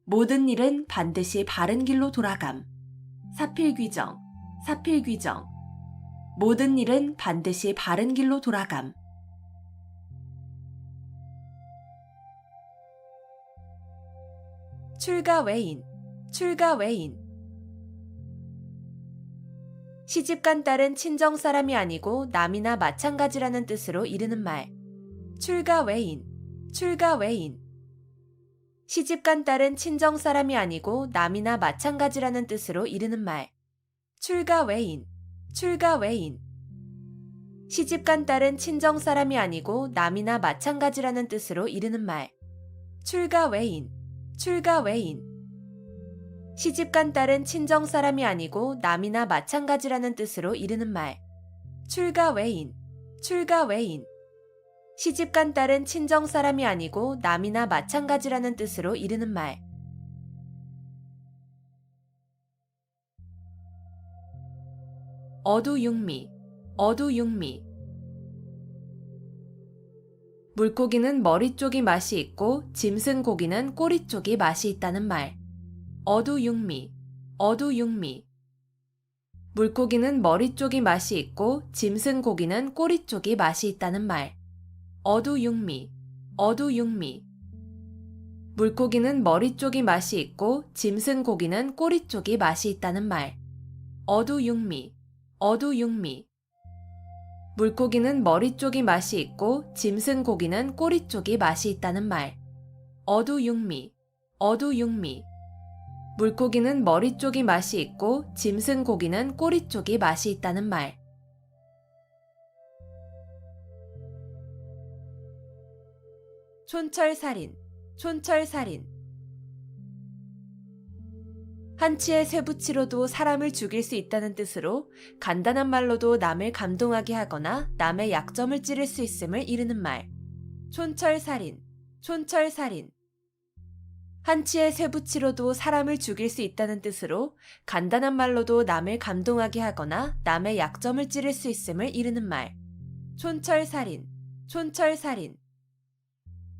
모든 일은 반드시 바른 길로 돌아감. 사필귀정, 사필귀정. 모든 일은 반드시 바른 길로 돌아감. 출가외인, 출가외인. 시집간 딸은 친정 사람이 아니고 남이나 마찬가지라는 뜻으로 이르는 말. 출가외인, 출가외인. 시집간 딸은 친정 사람이 아니고 남이나 마찬가지라는 뜻으로 이르는 말. 출가외인, 출가외인. 시집간 딸은 친정 사람이 아니고 남이나 마찬가지라는 뜻으로 이르는 말. 출가외인, 출가외인. 시집간 딸은 친정 사람이 아니고 남이나 마찬가지라는 뜻으로 이르는 말. 출가외인, 출가외인. 시집간 딸은 친정 사람이 아니고 남이나 마찬가지라는 뜻으로 이르는 말. 어두육미, 어두육미. 물고기는 머리 쪽이 맛이 있고 짐승 고기는 꼬리 쪽이 맛이 있다는 말. 어두육미, 어두육미. 물고기는 머리 쪽이 맛이 있고 짐승 고기는 꼬리 쪽이 맛이 있다는 말. 어두육미, 어두육미. 물고기는 머리 쪽이 맛이 있고 짐승 고기는 꼬리 쪽이 맛이 있다는 말. 어두육미, 어두육미. 물고기는 머리 쪽이 맛이 있고 짐승 고기는 꼬리 쪽이 맛이 있다는 말. 어두육미, 어두육미. 물고기는 머리 쪽이 맛이 있고 짐승 고기는 꼬리 쪽이 맛이 있다는 말. 촌철살인, 촌철살인. 한치의 쇠붙이로도 사람을 죽일 수 있다는 뜻으로 간단한 말로도 남을 감동하게 하거나 남의 약점을 찌를 수 있음을 이르는 말. 촌철살인, 촌철살인. 한치의 쇠붙이로도 사람을 죽일 수 있다는 뜻으로 간단한 말로도 남을 감동하게 하거나 남의 약점을 찌를 수 있음을 이르는 말. 촌철살인, 촌철살인.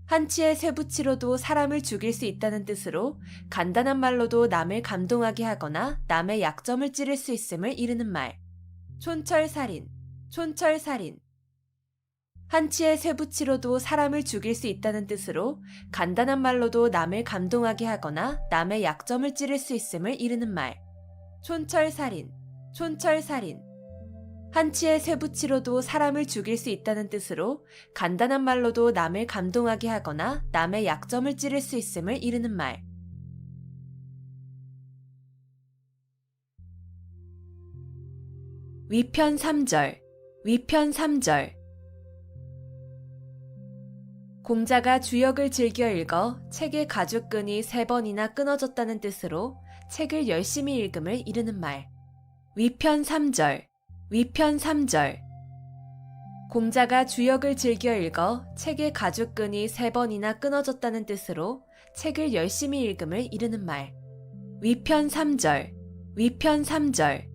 한치의 쇠붙이로도 사람을 죽일 수 있다는 뜻으로 간단한 말로도 남을 감동하게 하거나 남의 약점을 찌를 수 있음을 이르는 말. 촌철살인, 촌철살인. 한치의 쇠붙이로도 사람을 죽일 수 있다는 뜻으로 간단한 말로도 남을 감동하게 하거나 남의 약점을 찌를 수 있음을 이르는 말. 촌철살인, 촌철살인. 한치의 쇠붙이로도 사람을 죽일 수 있다는 뜻으로 간단한 말로도 남을 감동하게 하거나 남의 약점을 찌를 수 있음을 이르는 말. 위편 3절, 위편 3절. 공자가 주역을 즐겨 읽어 책의 가죽끈이 3번이나 끊어졌다는 뜻으로 책을 열심히 읽음을 이르는 말. 위편 3절, 위편 3절. 공자가 주역을 즐겨 읽어 책의 가죽끈이 3번이나 끊어졌다는 뜻으로 책을 열심히 읽음을 이르는 말. 위편 3절, 위편 3절.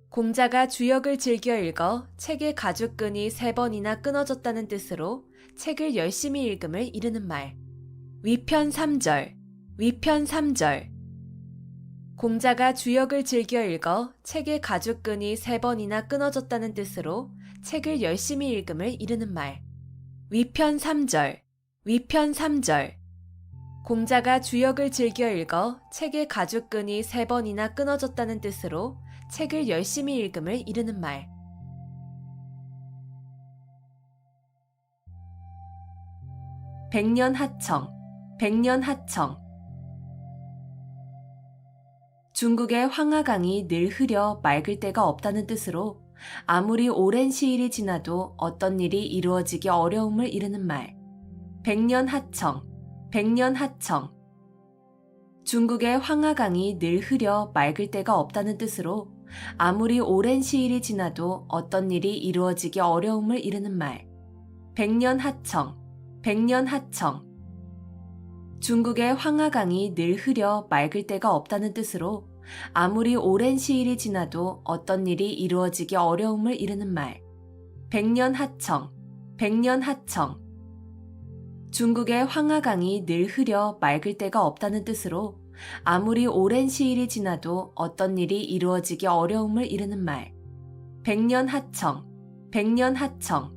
공자가 주역을 즐겨 읽어 책의 가죽끈이 3번이나 끊어졌다는 뜻으로 책을 열심히 읽음을 이르는 말. 위편 3절, 위편 3절. 공자가 주역을 즐겨 읽어 책의 가죽끈이 3번이나 끊어졌다는 뜻으로 책을 열심히 읽음을 이르는 말. 위편 3절, 위편 3절. 공자가 주역을 즐겨 읽어 책의 가죽끈이 3번이나 끊어졌다는 뜻으로 책을 열심히 읽음을 이르는 말. 백년하청, 백년하청. 중국의 황하강이 늘 흐려 맑을 때가 없다는 뜻으로 아무리 오랜 시일이 지나도 어떤 일이 이루어지기 어려움을 이르는 말. 백년하청, 백년하청. 중국의 황하강이 늘 흐려 맑을 때가 없다는 뜻으로 아무리 오랜 시일이 지나도 어떤 일이 이루어지기 어려움을 이르는 말. 백년하청, 백년하청. 중국의 황하강이 늘 흐려 맑을 때가 없다는 뜻으로 아무리 오랜 시일이 지나도 어떤 일이 이루어지기 어려움을 이르는 말. 백년하청, 백년하청. 중국의 황하강이 늘 흐려 맑을 때가 없다는 뜻으로 아무리 오랜 시일이 지나도 어떤 일이 이루어지기 어려움을 이르는 말. 백년하청, 백년하청.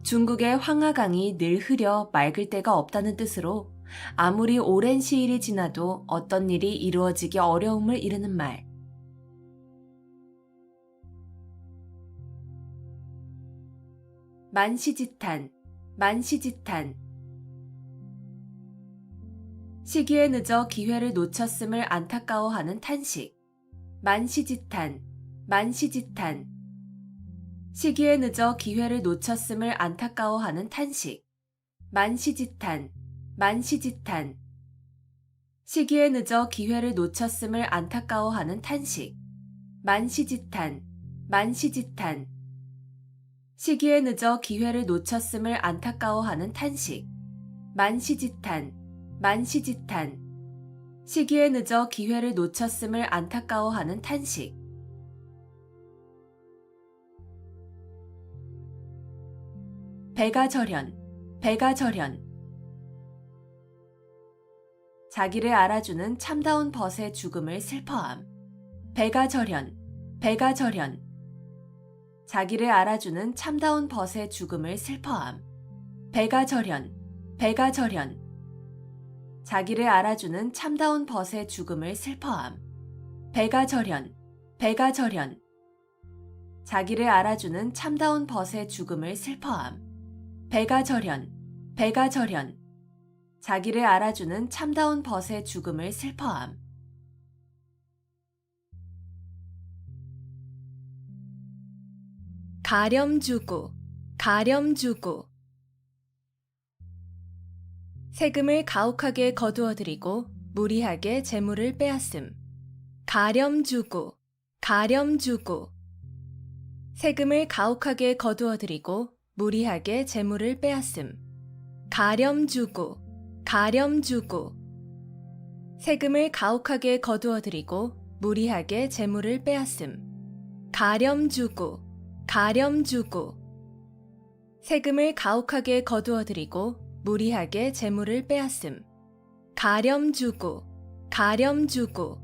중국의 황하강이 늘 흐려 맑을 때가 없다는 뜻으로 아무리 오랜 시일이 지나도 어떤 일이 이루어지기 어려움을 이르는 말. 만시지탄, 만시지탄. 시기에 늦어 기회를 놓쳤음을 안타까워하는 탄식. 만시지탄, 만시지탄. 시기에 늦어 기회를 놓쳤음을 안타까워하는 탄식. 만시지탄, 만시지탄. 시기에 늦어 기회를 놓쳤음을 안타까워하는 탄식. 만시지탄, 만시지탄. 시기에 늦어 기회를 놓쳤음을 안타까워하는 탄식. 만시지탄, 만시지탄. 시기에 늦어 기회를 놓쳤음을 안타까워하는 탄식. 배가절연, 배가절연. 자기를 알아주는 참다운 벗의 죽음을 슬퍼함. 배가절연, 배가절연. 자기를 알아주는 참다운 벗의 죽음을 슬퍼함. 배가절연, 배가절연. 자기를 알아주는 참다운 벗의 죽음을 슬퍼함. 배가절연, 배가절연. 자기를 알아주는 참다운 벗의 죽음을 슬퍼함. 배가절연, 배가절연. 자기를 알아주는 참다운 벗의 죽음을 슬퍼함. 가렴주구, 가렴주구. 세금을 가혹하게 거두어들이고 무리하게 재물을 빼앗음. 가렴주구, 가렴주구. 세금을 가혹하게 거두어들이고 무리하게 재물을 빼앗음. 가렴주구, 가렴주구. 세금을 가혹하게 거두어들이고 무리하게 재물을 빼앗음. 가렴주구, 가렴주구. 세금을 가혹하게 거두어들이고 무리하게 재물을 빼앗음. 가렴주구, 가렴주구.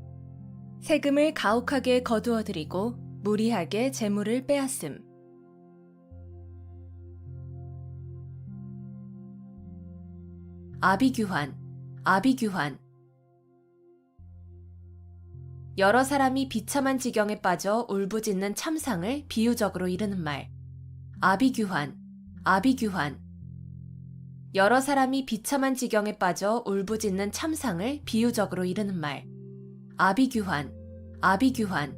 세금을 가혹하게 거두어들이고 무리하게 재물을 빼앗음. 아비규환, 아비규환. 여러 사람이 비참한 지경에 빠져 울부짖는 참상을 비유적으로 이르는 말. 아비규환, 아비규환. 여러 사람이 비참한 지경에 빠져 울부짖는 참상을 비유적으로 이르는 말. 아비규환, 아비규환.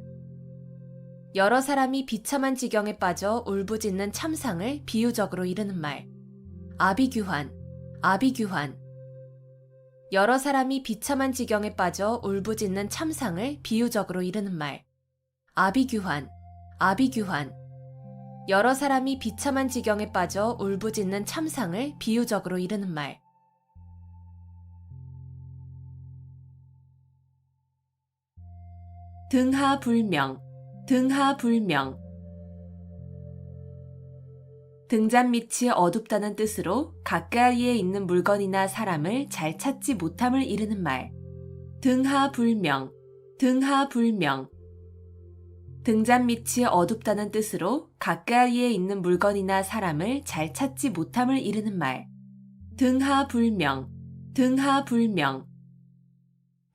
여러 사람이 비참한 지경에 빠져 울부짖는 참상을 비유적으로 이르는 말. 아비규환, 아비규환. 여러 사람이 비참한 지경에 빠져 울부짖는 참상을 비유적으로 이르는 말. 아비규환, 아비규환. 여러 사람이 비참한 지경에 빠져 울부짖는 참상을 비유적으로 이르는 말. 등하불명, 등하불명. 등잔 밑이 어둡다는 뜻으로 가까이에 있는 물건이나 사람을 잘 찾지 못함을 이르는 말. 등하불명, 등하불명. 등잔 밑이 어둡다는 뜻으로 가까이에 있는 물건이나 사람을 잘 찾지 못함을 이르는 말. 등하불명, 등하불명.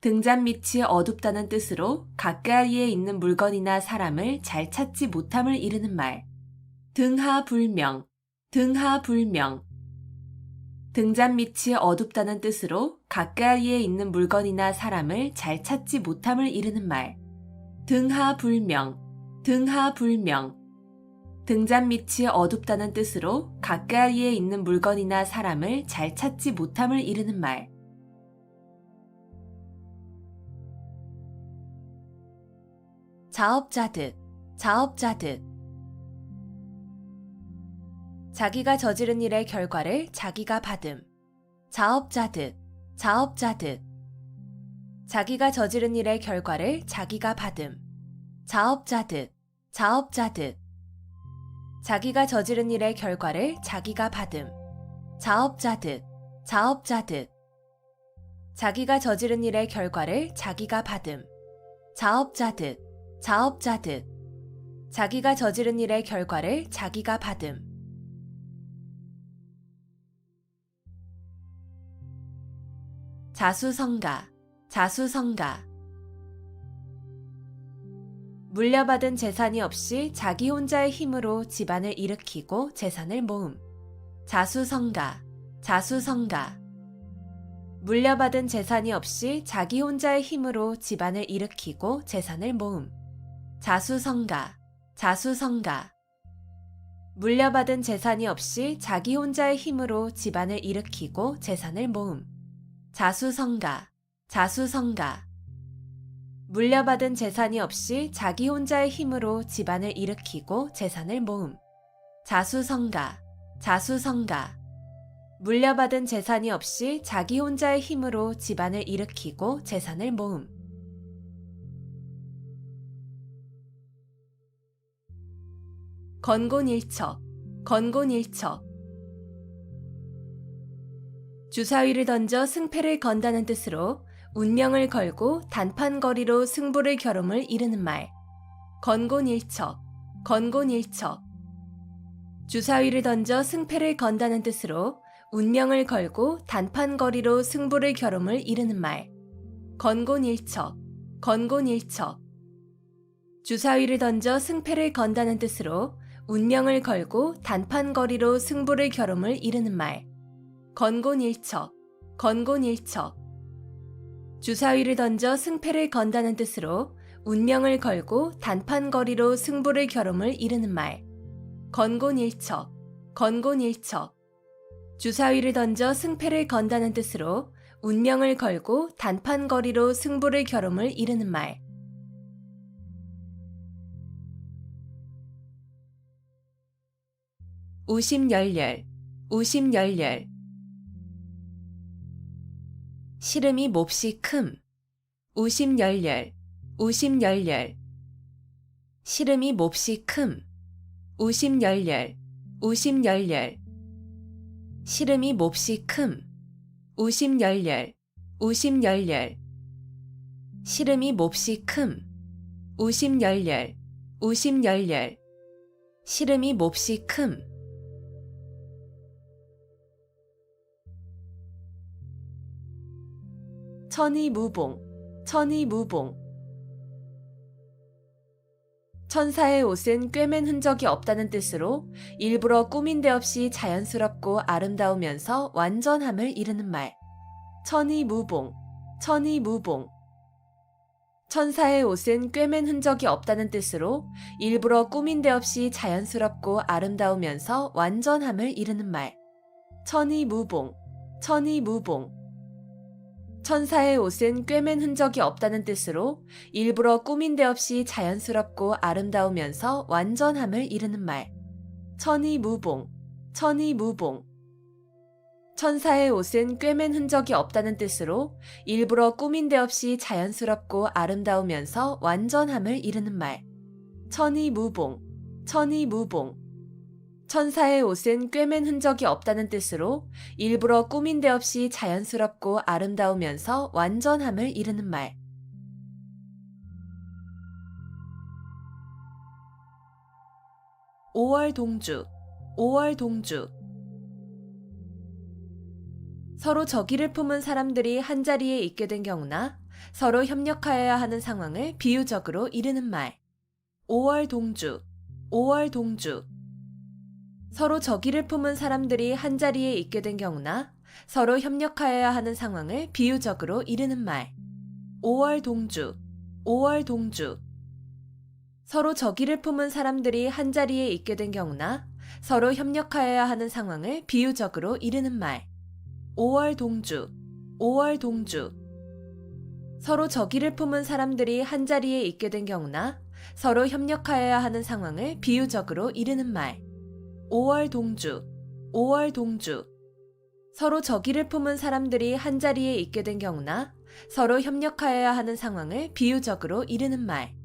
등잔 밑이 어둡다는 뜻으로 가까이에 있는 물건이나 사람을 잘 찾지 못함을 이르는 말. 등하불명, 등하불명. 등잔 밑이 어둡다는 뜻으로 가까이에 있는 물건이나 사람을 잘 찾지 못함을 이르는 말. 등하불명, 등하불명. 등잔 밑이 어둡다는 뜻으로 가까이에 있는 물건이나 사람을 잘 찾지 못함을 이르는 말. 자업자득, 자업자득. 자기가 저지른 일의 결과를 자기가 받음. 자업자득, 자업자득. 자기가 저지른 일의 결과를 자기가 받음. 자업자득, 자업자득. 자기가 저지른 일의 결과를 자기가 받음. 자업자득, 자업자득. 자기가 저지른 일의 결과를 자기가 받음. 자업자득, 자업자득. 자기가 저지른 일의 결과를 자기가 받음. 자수성가, 자수성가. 물려받은 재산이 없이 자기 혼자의 힘으로 집안을 일으키고 재산을 모음. 자수성가, 자수성가. 물려받은 재산이 없이 자기 혼자의 힘으로 집안을 일으키고 재산을 모음. 자수성가, 자수성가. 물려받은 재산이 없이 자기 혼자의 힘으로 집안을 일으키고 재산을 모음. 자수성가, 자수성가. 물려받은 재산이 없이 자기 혼자의 힘으로 집안을 일으키고 재산을 모음. 자수성가, 자수성가. 물려받은 재산이 없이 자기 혼자의 힘으로 집안을 일으키고 재산을 모음. 건곤일척, 건곤일척. 주사위를 던져 승패를 건다는 뜻으로 운명을 걸고 단판거리로 승부를 겨룸을 이르는 말. 건곤일척, 건곤일척. 주사위를 던져 승패를 건다는 뜻으로 운명을 걸고 단판거리로 승부를 겨룸을 이르는 말. 건곤일척, 건곤일척. 주사위를 던져 승패를 건다는 뜻으로 운명을 걸고 단판거리로 승부를 겨룸을 이르는 말. 건곤일척, 건곤일척. 주사위를 던져 승패를 건다는 뜻으로 운명을 걸고 단판거리로 승부를 겨룸을 이르는 말. 건곤일척, 건곤일척. 주사위를 던져 승패를 건다는 뜻으로 운명을 걸고 단판거리로 승부를 겨룸을 이르는 말. 우심열렬, 우심열렬. 시름이 몹시 큼. 우심열렬, 우심열렬. 시름이 몹시 큼. 우심열렬, 우심열렬. 시름이 몹시 큼. 우심열렬, 우심열렬. 시름이 몹시 큼. 우심열렬, 우심열렬. 시름이 몹시 큼. 천이무봉, 천이무봉. 천사의 옷은 꿰맨 흔적이 없다는 뜻으로 일부러 꾸민 데 없이 자연스럽고 아름다우면서 완전함을 이르는 말. 천이무봉, 천이무봉. 천사의 옷은 꿰맨 흔적이 없다는 뜻으로 일부러 꾸민 데 없이 자연스럽고 아름다우면서 완전함을 이르는 말. 천이무봉, 천이무봉. 천사의 옷은 꿰맨 흔적이 없다는 뜻으로 일부러 꾸민 데 없이 자연스럽고 아름다우면서 완전함을 이르는 말. 천이무봉, 천이무봉. 천사의 옷은 꿰맨 흔적이 없다는 뜻으로 일부러 꾸민 데 없이 자연스럽고 아름다우면서 완전함을 이루는 말. 천이무봉, 천이무봉. 천사의 옷은 꿰맨 흔적이 없다는 뜻으로 일부러 꾸민 데 없이 자연스럽고 아름다우면서 완전함을 이루는 말. 오월동주, 오월동주. 서로 적의를 품은 사람들이 한자리에 있게 된 경우나 서로 협력하여야 하는 상황을 비유적으로 이르는 말. 오월동주, 오월동주. 서로 적의를 품은 사람들이 한자리에 있게 된 경우나 서로 협력하여야 하는 상황을 비유적으로 이르는 말. 오월동주, 오월동주. 서로 적의를 품은 사람들이 한자리에 있게 된 경우나 서로 협력하여야 하는 상황을 비유적으로 이르는 말. 오월동주, 오월동주. 서로 적의를 품은 사람들이 한자리에 있게 된 경우나 서로 협력하여야 하는 상황을 비유적으로 이르는 말. 오월동주, 오월동주. 서로 적의를 품은 사람들이 한자리에 있게 된 경우나 서로 협력하여야 하는 상황을 비유적으로 이르는 말.